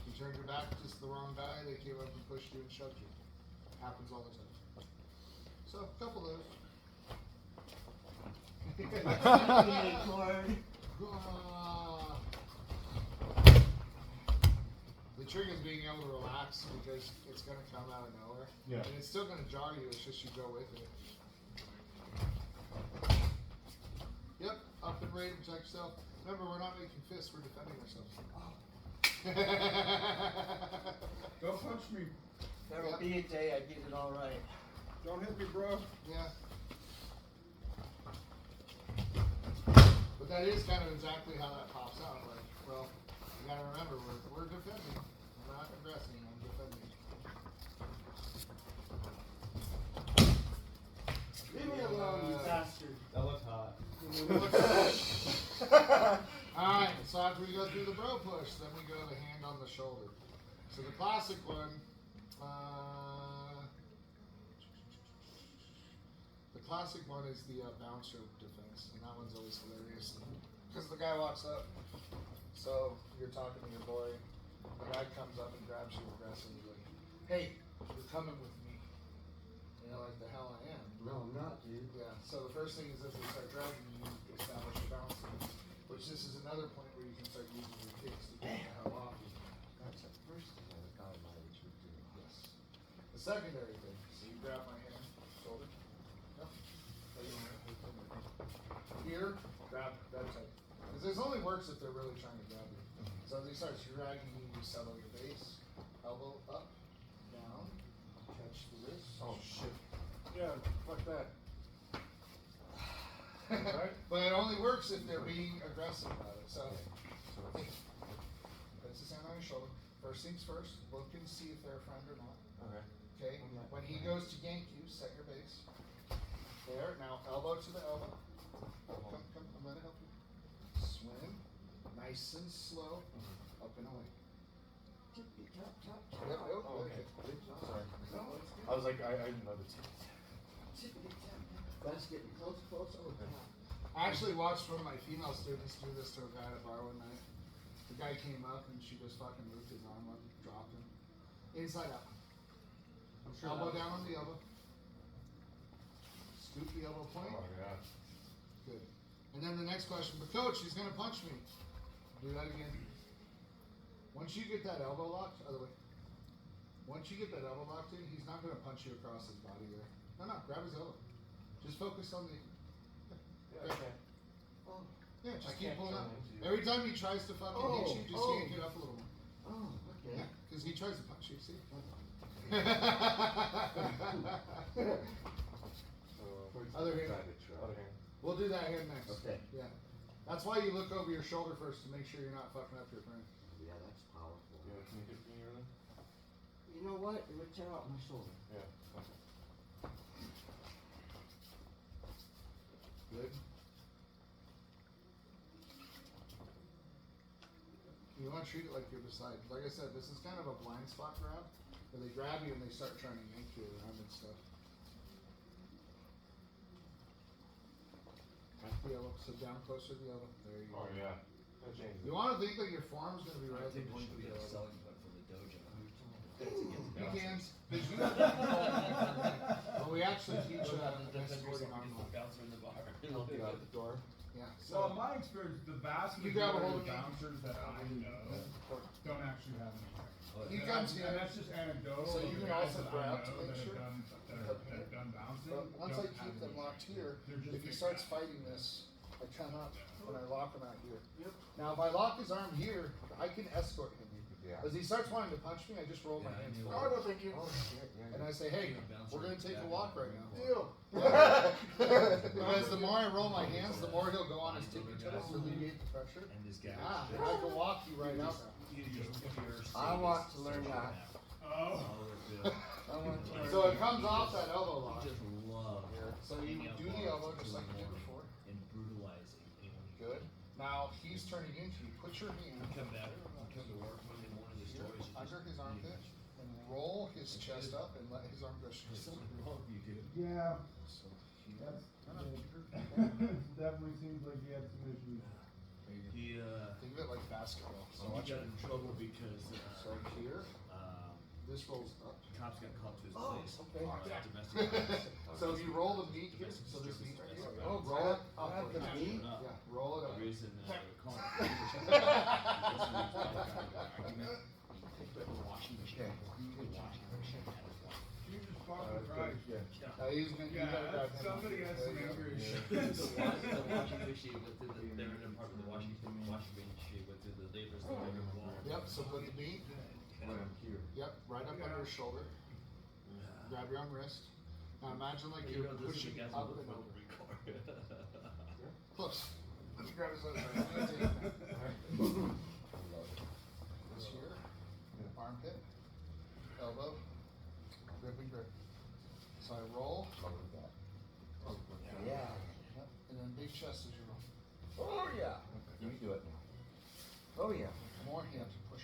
You turn your back just the wrong guy, they came up and pushed you and shoved you. Happens all the time. So, a couple of those. The trick is being able to relax because it's going to come out of nowhere.
Yeah.
And it's still going to jar you, it's just you go with it. Yep, up and ready to protect yourself. Remember, we're not making fists, we're defending ourselves.
Don't punch me.
That'll
Yep.
be a day I get it all right.
Don't hit me, bro.
Yeah. But that is kind of exactly how that pops out. Like, well, you gotta remember, we're defending. We're not aggressing, I'm defending.
Leave me alone, you bastard.
That looked hot.
Alright, so after we go through the bro push, then we go the hand on the shoulder. So the classic one, is the bouncer defense, and that one's always hilarious. Because the guy walks up, so you're talking to your boy, the guy comes up and grabs you aggressively, like, hey, you're coming with me. And you're like, the hell I am.
No, I'm not, dude.
Yeah, so the first thing is if they start dragging you, you establish a bouncing, which this is another point where you can start using your kicks to get the hell off you.
That's the first thing I got my age would do.
Yes. The secondary thing, so you grab my hand, shoulder. Yep. Here, grab that tight. Because this only works if they're really trying to grab you. So as he starts dragging you, you settle your base, elbow up, down, catch the wrist.
Oh shit.
Yeah, fuck that. But it only works if they're being aggressive about it. So, puts his hand on your shoulder. First things first, look and see if they're a friend or not.
Okay.
Okay? When he goes to yank you, set your base. There, now elbow to the elbow. Come, I'm gonna help you. Swim, nice and slow, up and away.
Tippy tap tap tap.
Yep, yep,
Oh, okay.
Sorry.
No, it's good.
I was like, I didn't know the tip.
Tippity tap tap. That's getting close, close. Oh, God.
I actually watched one of my female students do this to a guy at a bar one night. The guy came up and she just fucking moved his arm up, dropped him. Inside out. Elbow down on the elbow. Scoop the elbow point.
Oh yeah.
Good. And then the next question, but coach, he's gonna punch me. Do that again. Once you get that elbow locked, other way. Once you get that elbow locked in, he's not gonna punch you across his body there. No, grab his elbow. Just focus on the.
Yeah, okay.
Oh,
Yeah, just
I
keep
can't
pulling
turn
up.
into you.
Every time he tries to fucking hit you, just yank it up a little more.
oh, okay.
Yeah, because he tries to punch you, see?
So,
Other hand.
Other hand.
We'll do that hand next.
Okay.
Yeah. That's why you look over your shoulder first to make sure you're not fucking up your friend.
Yeah, that's powerful.
Yeah, can you hit me or anything?
You know what? It would tear out my shoulder.
Yeah. Okay.
Good. You want to treat it like you're beside. Like I said, this is kind of a blind spot grab, where they grab you and they start trying to yank you around and stuff. Back the elbow, so down closer to the elbow. There you go.
Oh yeah. That changes.
You want to think that your forearm's going to be right
I
at the
think we
point
should
of
be
the
a
elbow.
selling point for the dojo.
You can, because you have to control the technique. But we actually teach escorting arm lock.
Bouncer in the bar.
I'll get out the door.
Yeah.
So in
So
my experience, the vast
You grab a
majority
hold
of
of me.
bouncers that I know don't actually have any hair.
He
And
comes
that's-
here.
And that's just anecdotal.
So
of
you
the
can
guys
also
that I
grab
know
to make
that
sure.
have done bouncing.
But once I
don't
keep
have
them
any
locked
hair.
here,
They're just
if he
big
starts
guys.
fighting this, I come up, and I lock him out here. Now, if I lock his arm here, I can escort him.
Yeah.
As he starts wanting to punch me, I just roll my hands
Oh,
forward.
no, thank you. Oh, shit, yeah.
And I say, hey, we're gonna take a walk right now.
Deal.
Because the more I roll my hands, the more he'll go on his tippy toes to alleviate the pressure.
And this guy.
Ah, and I can walk you right out now.
I want to learn that.
Oh.
I want to learn
So it comes off that elbow lock.
Just love
So you do the elbow just like you did before.
and brutalizing anyone.
Good. Now he's turning into you. Put your hand
Come back, come to work Monday morning, the stories are
under
just-
his armpit and roll his chest up and let his arm go
There's
straight.
something wrong with you, dude.
Yeah,
So
that's,
No, no.
definitely seems like he had some issues.
He,
think of it like basketball. So
he
watch
got
it.
in trouble because,
So here,
um,
this rolls up.
cops got called to his
Oh,
place.
okay.
for, domestic violence.
So if you roll the meat here, so this meat right here,
Oh,
roll it
grab
upward.
the meat?
Yeah, roll it up.
The reason, calling washing machine. Washing machine.
Jesus fucking Christ.
He's gonna, you gotta grab him.
Somebody has some
There you go.
anger
The washing machine went through the, they were in a part of the washing machine went through the labors that were involved.
Yep, so put the meat, yep, right up under his shoulder. Grab your arm wrist. Now imagine like
You
you're
know, this is
pushing
the guy's
up
with
and
the
over.
record.
Close. Let me grab his other arm. I'm gonna take it back. This here, armpit, elbow, grip and grip. So I roll,
Yeah.
yep, and then big chest as you roll.
Oh, yeah. You do it now. Oh, yeah.
More hands, push.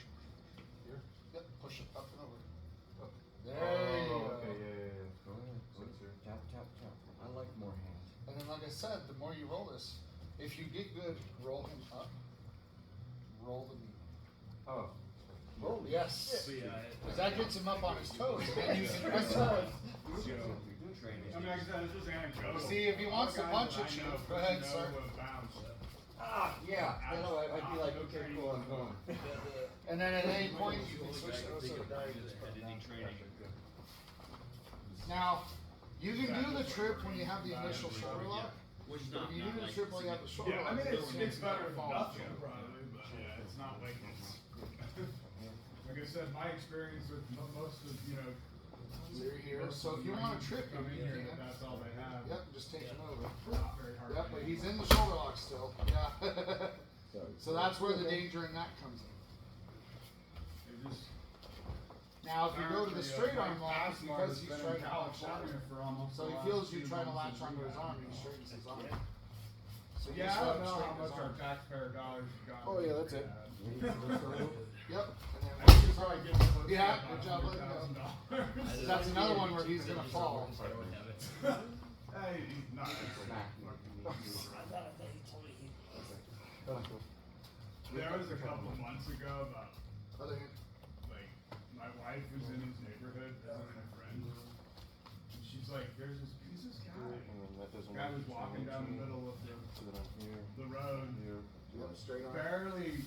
Here, yep, push it up and over. Up. There
Oh,
you go.
okay, yeah.
Go ahead. Tap, tap, tap. I like more hands.
And then like I said, the more you roll this, if you get good, roll him up, roll the knee.
Oh.
Roll, yes.
So yeah,
Because that gets him up on his toes, and you can rest on it.
I mean, like I said, it's just anecdotal.
See, if he wants to
All
punch
guys
at you,
that I know
go
for
ahead,
sure
sir.
will bounce.
Ah, yeah. You know, I'd be like, okay, cool, I'm going.
And then at any point, you can switch to Oso Dai.
editing training.
Now, you can do the trip when you have the initial shoulder lock.
Which is
But
not,
if you
not
do the
like.
trip while you have the shoulder
Yeah,
lock,
I mean, it's
it's
better than
fall.
nothing, probably, but yeah, it's not like it's. Like I said, my experience with most of,
So you're here, so if you want to trip him,
come in
you
here,
can.
that's all they have.
Yep, just take him over.
Not very hard.
Yep,
to
but
do.
he's in the shoulder lock still, yeah. So that's where the danger in that comes in.
It just.
Now, if you go to the straight arm lock, it's
Asmar
because
has
he's
been
trying
in
to latch
California
on.
for almost.
So
the
he
last
feels you
few
trying to
months
latch
of
onto his
doing
arm, and
that.
he straightens his arm. So you
Yeah,
just
I
let
don't
him
know how
straighten his
much our
arm.
taxpayer dollars have gone.
Oh, yeah,
into
that's it.
that.
Yep, and then
I
once
should
his
probably
arm,
give him close to
Yeah,
about
good job, let him go.
$100,000.
That's another one where he's gonna fall.
Hey, he's not. There was a couple months ago about,
Other hand.
like, my wife was in his neighborhood visiting a friend. And she's like, there's this guy. Guy was walking down the middle of the road,
Yep, straight arm.
barely,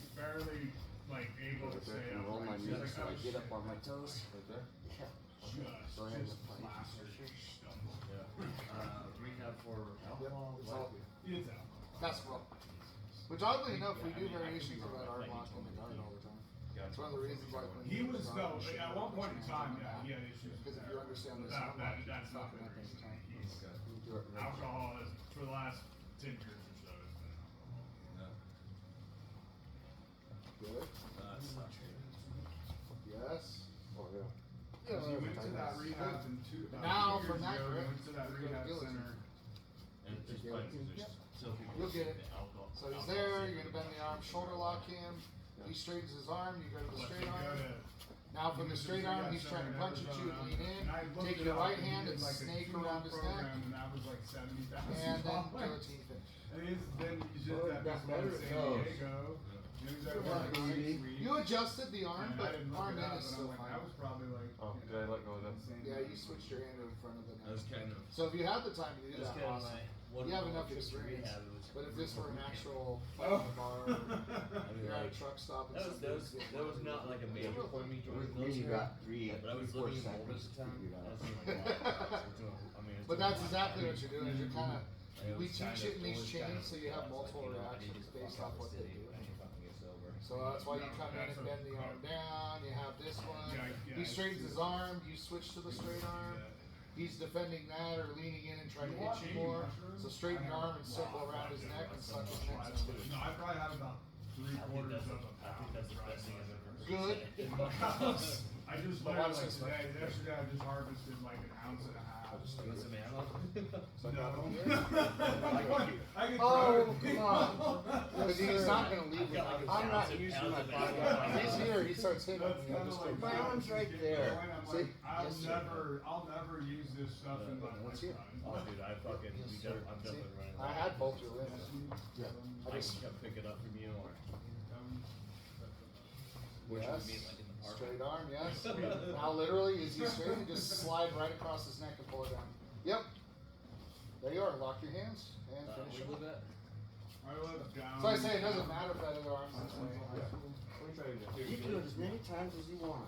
like, able to stay
Roll my
upright. She's
knees
like,
so I
oh,
get
shit.
up on my toes. Go ahead and
Just
play.
plastered, stumbled.
Rehab for alcohol.
It's all
It's alcohol.
basketball. Which oddly enough, we do variations of that arm lock in the guard all the time. It's one of the reasons why when
He was,
on,
no,
you should
at
know
one point in
what's
time,
going
yeah,
on.
he had issues.
Because if you understand this
That-
arm lock,
that- that's
it's
not
not
the
gonna happen
reason.
every time.
He's,
Do it right.
alcohol is, for the last 10 years or so, has been alcohol.
Good. Yes.
Oh, yeah.
Yeah,
He went to that
good.
rehab in two, about
Now,
2
from
years
that
ago, he
grip,
went to that
we go to
rehab
Gilligan.
center.
And it's just funny, 'cause there's still people.
You'll get it.
that alcohol-
So he's
alcohol
there,
sick.
you're gonna bend the arm, shoulder lock him, he straightens his arm, you go to the
Let
straight
him go
arm.
to-
Now from the straight arm, he's trying to punch at you, lean in, take your right hand and snake around his neck,
And that was like $70,000.
and then guillotine finish.
And then he's just
Oh,
at
got
this one in
better
San
at those.
Diego. And he was at
Yeah,
one of
baby.
6 weeks.
You adjusted the arm,
And I
but
didn't look
arm
it
in
up,
is
and
still
I'm like,
fine.
that was probably like.
Oh,
you
did
know,
I let go of that?
insane.
Yeah, you switched your hand in front of the
That was
neck.
kind of.
So if you had the time to do
That was
that,
kind of
awesome.
my one.
You have enough
trip to
experience.
rehab, it was
But if this were an actual
Oh.
fight in a bar, or
I mean,
you're at a
like,
truck stop and
that was
something.
that was not like a major point me during
When
those.
you got three,
But I was
4
living in Boulder at
seconds
the
to
time.
figure it
I
out.
was doing like, wow, it's doing- I mean, it's
But
doing
that's
a lot.
exactly what you're doing, is you're kinda
And it
We
was
teach
kind
it in
of-
these
was kind
chains
of
so you have
chaos,
multiple
like, I need
reactions
to
based
fuck
off
out
what
the
they
city,
do.
I need to fucking get sober.
So that's why you
No,
come in
that's
and
a-
bend the arm down, you have this one,
Yeah,
he
it's-
straightens his arm, you switch to the straight arm, he's defending that or leaning in and trying to hit you more, so straighten your arm and circle around his neck and suck his neck.
No, I probably have about three
I think
quarters
that's,
of a
I
pound.
think that's the
of
best thing
dry
I've ever heard.
Good.
you say.
in my house. I just
But
learned
watch
like
this one.
yesterday I just harvested like an ounce and a half.
You want some ammo?
No. I can
Oh,
throw it.
come on.
Because he's not gonna leave
I've got like
without
a
I'm not
thousand
using
pounds
my
of
body.
ammo.
He's here, he starts hitting
That's
me, I
kinda
just
like
go,
My arm's right
get
there.
going, I'm
See?
like,
Yes, sir.
I'll never use this stuff in my
What's here?
lifetime.
Oh, dude, I fucking,
Yes,
we
sir.
jump, I'm jumping right
I had both your limbs.
Yeah.
I can come pick it up from you or. Which
Yes.
would mean like in the park.
Straight arm, yes. Now literally, is he straight? You just slide right across his neck and pull it down. Yep. There you are, lock your hands and finish
Wiggle
it.
that?
I live down.
So I say it doesn't matter if that other arm's this way.
You can do it as many times as you want.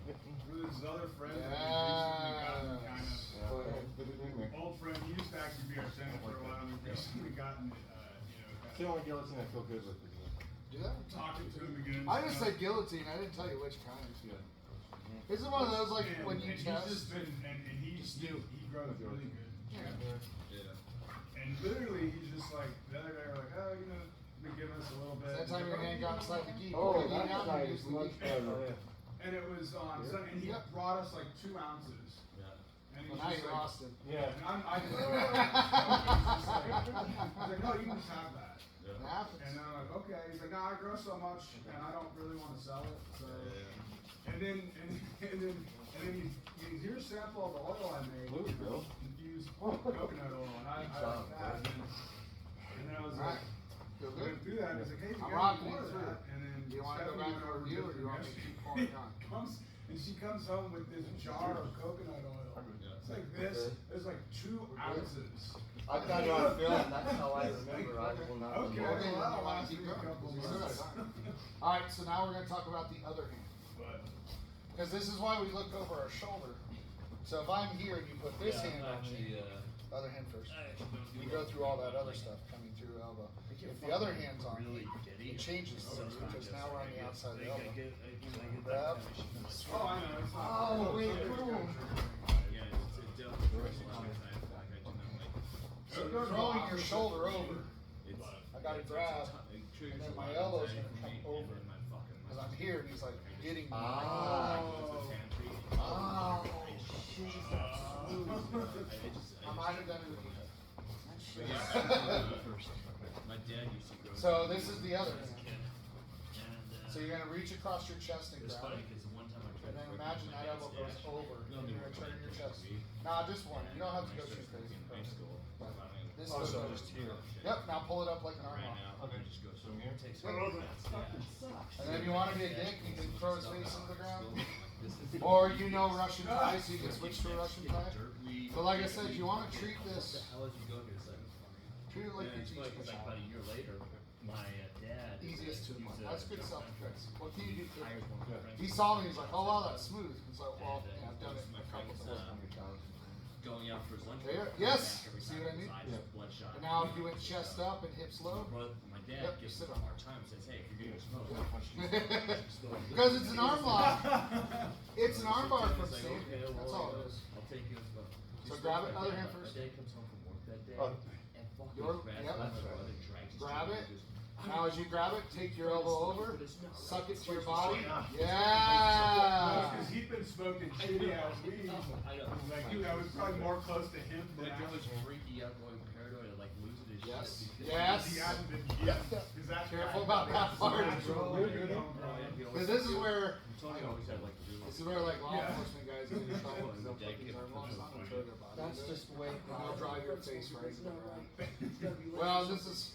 With his other friend,
Yes.
Go ahead, put it in there.
old friend, he used to actually be our senator for a while, and we've recently gotten,
It's the only guillotine I feel good with.
Do that?
talking to him again.
I just said guillotine, I didn't tell you which kind. Is it one of those like when you
and
test?
he's just been, and
Just do.
he grows really good.
Yeah.
Yeah.
And literally, he's just like, the other day, we're like, oh, you know, been giving us a little bit.
That time your hand got inside the key.
Oh,
put the key
that
down,
side
you
is
use the
much
key.
better.
And it was on Sunday, and he
Yep.
brought us like 2 ounces.
Yeah.
And
Well,
he's
now
just
you
like,
lost it.
Yeah.
and I just, he's like, no, you can just have that.
It
Yeah.
happens.
And then I'm like, okay. He's like, no, I grow so much, and I don't really want to sell it. So, and then he's here's a sample of the oil I made.
Blue, Bill.
Infused coconut oil, and I like that. And then I was like,
Alright. Feel
we're gonna
good?
do that. He's like, hey, you
I'm
got
rocking
more
these
of that?
through.
And then
Do you wanna go
Stephanie
back
went
and
over
review, or do you want me to keep pouring it on?
And she comes home with this jar of coconut oil. It's like this. There's like 2 ounces.
I've got it on film, that's how I remember, I will not.
Okay.
remember.
Okay, then
well,
you wanna
last
keep
week,
going?
couple
You still got
months.
time. Alright, so now we're gonna talk about the other hand.
But
Because this is why we look over our shoulder. So if I'm here and you put this
Yeah,
hand on
actually,
me, other hand first.
I actually don't do
You
that.
go through all that other stuff coming through your elbow. If the other hand's on
Really
me,
giddy.
it changes
So
things
it's not
because
just
now we're on
like
the
I
outside of the
get-
elbow.
I get that
Grab.
kind of shit.
oh, I know it's not.
Oh, wait,
it's
boom.
not-
Yeah, it definitely breaks a lot of times. Like I do not like.
So you're throwing your shoulder over,
It's.
I gotta
it's
grab,
triggers
and then
a
my
lot of
elbow's
anxiety
gonna
for me,
come
and
over.
then my fucking
because I'm here and he's like getting me.
Ah.
Oh.
Oh,
shit.
I might have done it again.
My dad used to grow.
So this is the other
as a
hand.
kid. And,
So you're gonna reach across your chest and
It was
grab
funny
it.
because one time I tried
And then
to break
imagine
my
that
dad's
elbow goes
stash.
over,
No,
and
they
you're
were
gonna turn your chest.
me.
Nah, just one. You don't have to
And
go
I
too
started
crazy.
in high school.
But this
Oh,
goes
so
over.
just here.
Yep, now pull it up like an arm
Right
lock.
now, I just go so
here?
it takes
Yep.
yeah.
And then if you wanna be a dick, you can throw his face into the ground.
This is-
Or you know Russian tie, so you can switch to a Russian tie.
Dirt weed.
But like I said, you wanna treat
What
this,
the hell did you go here, son?
treat it like
Yeah,
you're
it's funny
teaching a
'cause, like,
child.
about a year later, my dad.
Easiest to
he's
one.
a
That's good
drunk
self-defense.
veteran.
What can you do
He
quickly?
hired one of my friends
He
to
saw
do
me, he's like,
it.
oh wow, that's smooth. He's like, well,
And,
yeah, I've done it
my
a couple
friend's,
times.
going out for his lunch.
There,
break,
yes!
back every
See
time
what I
his
mean?
eyes
Yeah.
bloodshot.
And now if you went chest up and hips
My
low,
brother, my dad
Yep,
gives
sit
him
on
a hard time, says, hey, if you're gonna smoke,
because it's an arm lock. It's an arm bar from
He's like,
Sam.
okay, well,
That's all it is.
I'll take you and smoke.
So
He
grab
smokes
it,
my
other
dad.
hand first.
My dad comes home from work that day
Oh.
and fucking
Your-
grabs
yep.
my brother, drags his
Grab
chin
it.
and goes,
Now as you grab it, take your elbow over, suck it to your body.
Because
Yeah!
he'd been smoking shitty ass weed.
I know.
Like, I was probably more close to him
My
than
dad was
actually.
freaky out, going paranoid, and like losing his
Yes.
shit. because-
Yes.
He hadn't been yet. Because that's
Careful about that part.
Oh, yeah, he
Because
always-
this is where,
Tony always had like
this is where like law
Yeah.
enforcement guys get in trouble because they'll put these arm locks on and throw their body.
That's
into it.
just the way.
And they'll drive your face right into the ground. Well, this is,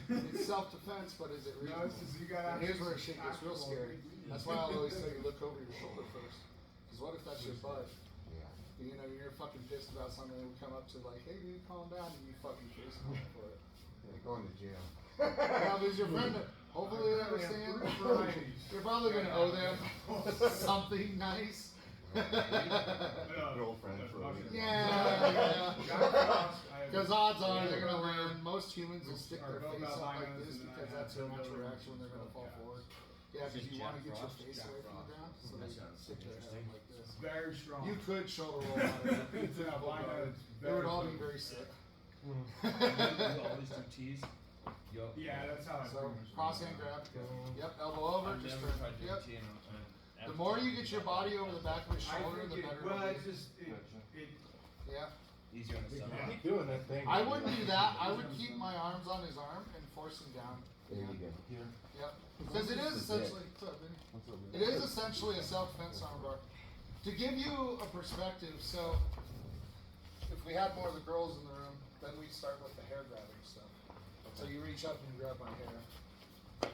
it's self-defense, but is it
No,
real?
it's just you gotta.
And here's where shit gets real scary. That's why I always tell you look over your shoulder first. Because what if that's your butt?
Yeah.
You know, you're fucking pissed about something and we come up to like, hey dude, calm down, and you fucking face him for it.
You're going to jail.
Now, does your friend, hopefully they understand, you're probably gonna owe them something nice.
Girlfriend for
Yeah. Because odds are they're gonna learn. Most humans will stick their face out like this because that's their natural reaction when they're gonna fall forward. Yeah, because you want to get your face away from the ground, so they stick their head like this.
Very strong.
You could shoulder roll out of it. They would all be very sick.
You always do tees. Yup.
Yeah, that's how I
So
pretty much
cross
do it.
hand grab. Yep, elbow over.
I've
Just
never tried
turn.
doing
Yep.
tee and
The more you get your body over the back of his
I
shoulder,
think
the better.
well,
it'll
it's
be.
just, it,
Yeah.
easier on the stomach.
Yeah.
Keep doing that thing.
I wouldn't do that. I would keep my arms on his arm and force him down.
There you go.
Here.
Yep. Because it is essentially. What's up, Vinny?
What's up,
It is essentially a self-defense armbar. To give you a perspective, so if we had more of the girls in the room, then we'd start with the hair grabbing stuff. So you reach up and you grab my hair.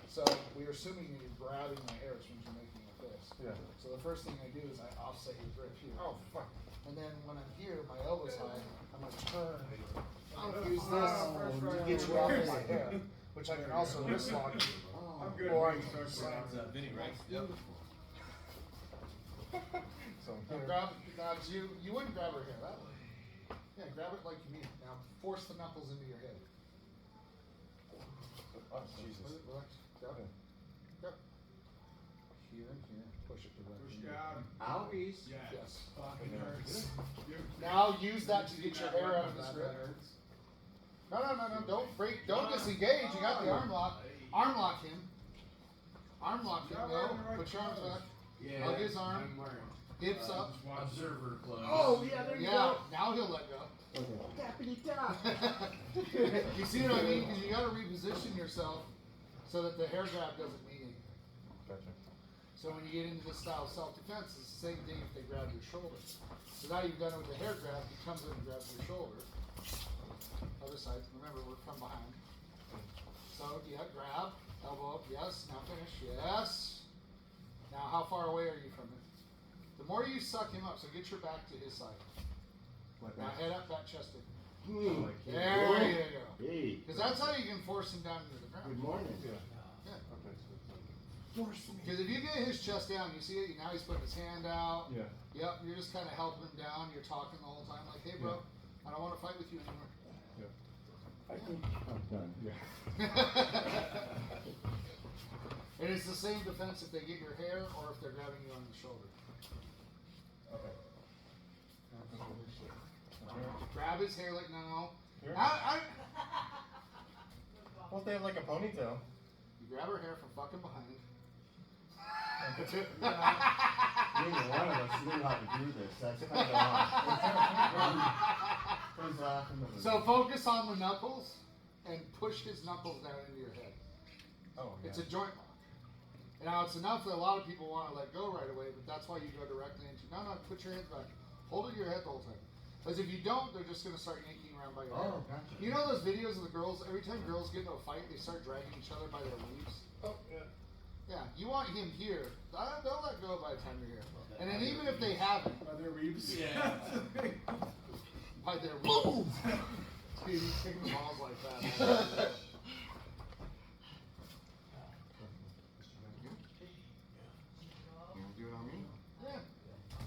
So we're assuming that you're grabbing my hair, which means you're making a fist.
Yeah.
So the first thing I do is I offset your grip here.
Oh, fuck.
And then when I'm here, my elbow's high, I'm gonna turn. I'll use this to get you off of my hair, which I can also wrist lock you.
I'm good.
Or I
at
can
being
just
circular.
It's Vinny, right? Yep.
So
Now
here.
grab, now you wouldn't grab her hair that way. Yeah, grab it like you mean. Now force the knuckles into your head.
Oh, Jesus.
Relax. Grab it. Grab. Here and here. Push it
Push
directly.
down.
Alwaes.
Yeah.
Yes.
Fucking hurts. Dude.
Now use that to get your hair out of this grip. No, don't break, don't disengage. You got the arm lock. Arm lock him. Arm lock him. No, put your arms back.
Yeah.
Hug his arm.
I'm wearing
Hips up.
observer clothes.
Oh yeah, there you go. Now he'll let go. You see what I mean? Because you got to reposition yourself so that the hair grab doesn't mean anything.
Gotcha.
So when you get into this style of self-defense, it's the same thing if they grab your shoulder. So now you've done it with the hair grab, he comes in and grabs your shoulder. Other side, remember we're from behind. So yeah, grab, elbow up, yes, now finish, yes. Now how far away are you from it? The more you suck him up, so get your back to his side.
Like
Now
that.
head up, back chested.
Like here.
There you go.
Hey.
Because that's how you can force him down into the ground.
Good morning.
Yeah.
Yeah.
Okay, so
Because if you get his chest down, you see it, now he's putting his hand out.
yeah.
Yep, you're just kind of helping him down. You're talking the whole time like, hey, bro, I don't want to fight with you anymore.
I think I'm done.
Yeah.
And it's the same defense if they get your hair or if they're grabbing you on the shoulder.
Okay.
Grab his hair like, no.
Here? Well, they have like a ponytail.
You grab her hair from fucking behind.
Neither one of us knew how to do this. That's kind of odd. Who's laughing at me?
So focus on the knuckles and push his knuckles down into your head.
Oh, yeah.
It's a joint lock. Now it's enough that a lot of people want to let go right away, but that's why you go directly into, no, put your hands back. Hold it to your head the whole time. Because if you don't, they're just going to start yanking around by your hair.
Oh, gotcha.
You know those videos of the girls, every time girls get into a fight, they start dragging each other by their weaves?
Oh, yeah.
Yeah, you want him here. They'll let go by the time you're here. And then even if they haven't,
By their weaves.
Yeah.
by their weaves. Dude, he's kicking balls like that.
You wanna do it on me?
Yeah,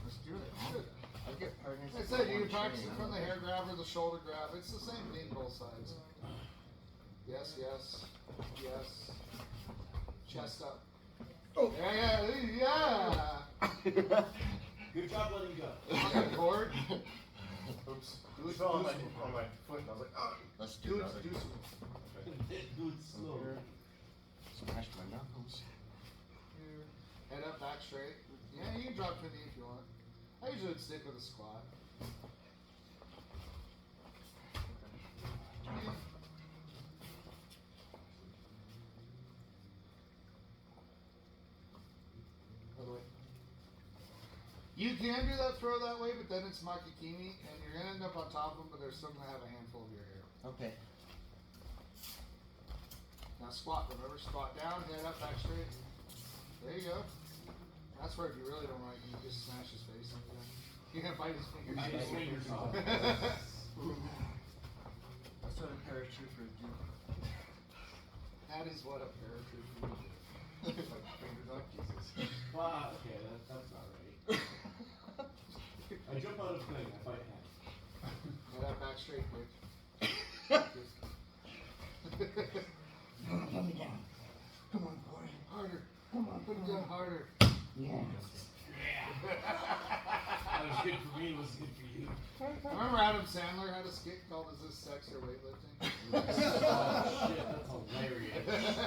Let's do it.
good.
I'll get partners.
Like I said, you can practice it from the hair grab or the shoulder grab. It's the same thing both sides. Yes, yes, yes. Chest up. Oh. Yeah.
Good job letting go.
Okay, cord.
Oops.
Do it,
It fell on
do
my,
it.
on my foot and I was like, oh.
Let's do
Do
it.
it, do it.
Do it slow.
Smash my knuckles.
Head up, back straight. Yeah, you can drop to the knee if you want. I usually would stick with a squat. Other way. You can do that throw that way, but then it's makikini, and you're gonna end up on top of them, but they're still gonna have a handful of your hair.
Okay.
Now squat, remember? Squat down, head up, back straight. There you go. That's where if you really don't like him, you just smash his face. You can bite his fingers.
Bite his fingers off.
That's what a paratrooper do.
That is what a paratrooper would do. Like fingers up, Jesus.
Well, okay, that's not right. I jump out of thing, I fight hand.
Get that back straight, Dick.
Put me down. Come on, boy.
Harder. Come on, put it down harder.
Yeah.
That was good for me, was good for you.
Remember Adam Sandler had a skit called "Is This Sex or Weightlifting"?
Oh shit, that's hilarious.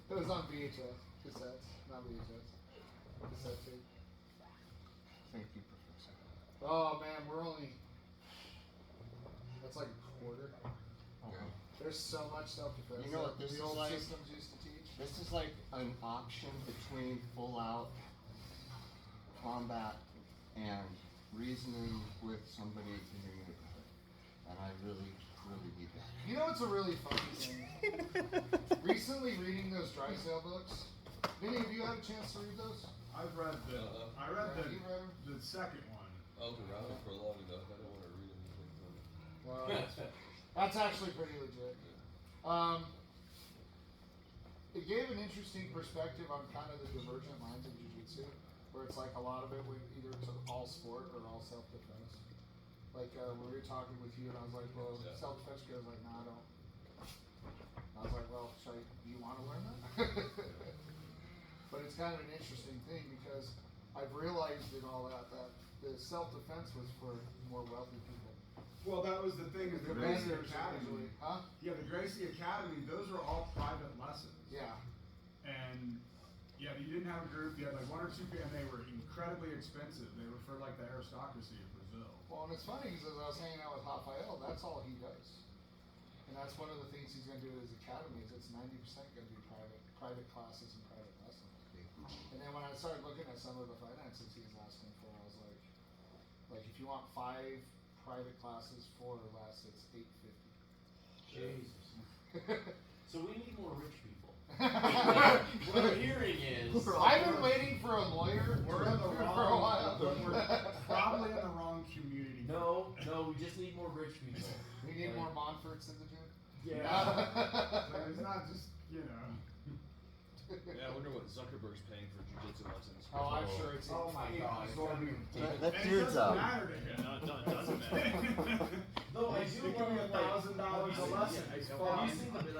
It was on VHS cassettes, not VHS. Cassette tape.
Thank you, Professor.
Oh man, we're only. That's like a quarter. There's so much self-defense.
You know what
that
this
the
is
old
like?
systems used to teach.
This is like an option between full-out combat and reasoning with somebody in your neighborhood. And I really, really need that.
You know what's a really funny thing? Recently reading those Drysdale books. Any of you had a chance to read those?
I've read the, I read
Yeah, you read 'em?
the second one.
I was around it for long enough. I don't want to read anything from it.
Well, that's actually pretty legit. It gave an interesting perspective on kind of the divergent lines of jiu-jitsu, where it's like a lot of it went either to all sport or all self-defense. Like when we were talking with you, and I was like, "Well,
Yeah.
self-defense." Goes like, "No, I don't." I was like, "Well, do you want to learn that?" But it's kind of an interesting thing because I've realized in all that the self-defense was for more wealthy people.
Well, that was the thing, is the
The
Gracie
vendors
Academy.
usually, huh?
Yeah, the Gracie Academy, those are all private lessons.
Yeah.
And yeah, you didn't have a group, you had like one or two, and they were incredibly expensive. They were for like the aristocracy of Brazil.
Well, and it's funny because as I was hanging out with Rafael, that's all he does. And that's one of the things he's going to do at his academy is it's 90% going to be private classes and private lessons. And then when I started looking at some of the finances he was asking for, I was like if you want 5 private classes, 4 or less, it's $850.
Jesus. So we need more rich people. What I'm hearing is
I've been waiting for a lawyer
We're in the
for a
wrong,
while.
we're probably in the wrong community.
no, we just need more rich people.
We need more Montforts in the gym.
Yeah.
Like, it's not just, you know.
Yeah, I wonder what Zuckerberg's paying for jiu-jitsu lessons.
Oh, I'm sure it's
Oh my God.
exorbitant.
That
And it
dude's
doesn't
up.
matter to him.
No, it doesn't matter.
Though I
It
do
could be
love like
$1,000 a lesson.
Yeah,
It's
have
fun.
you seen the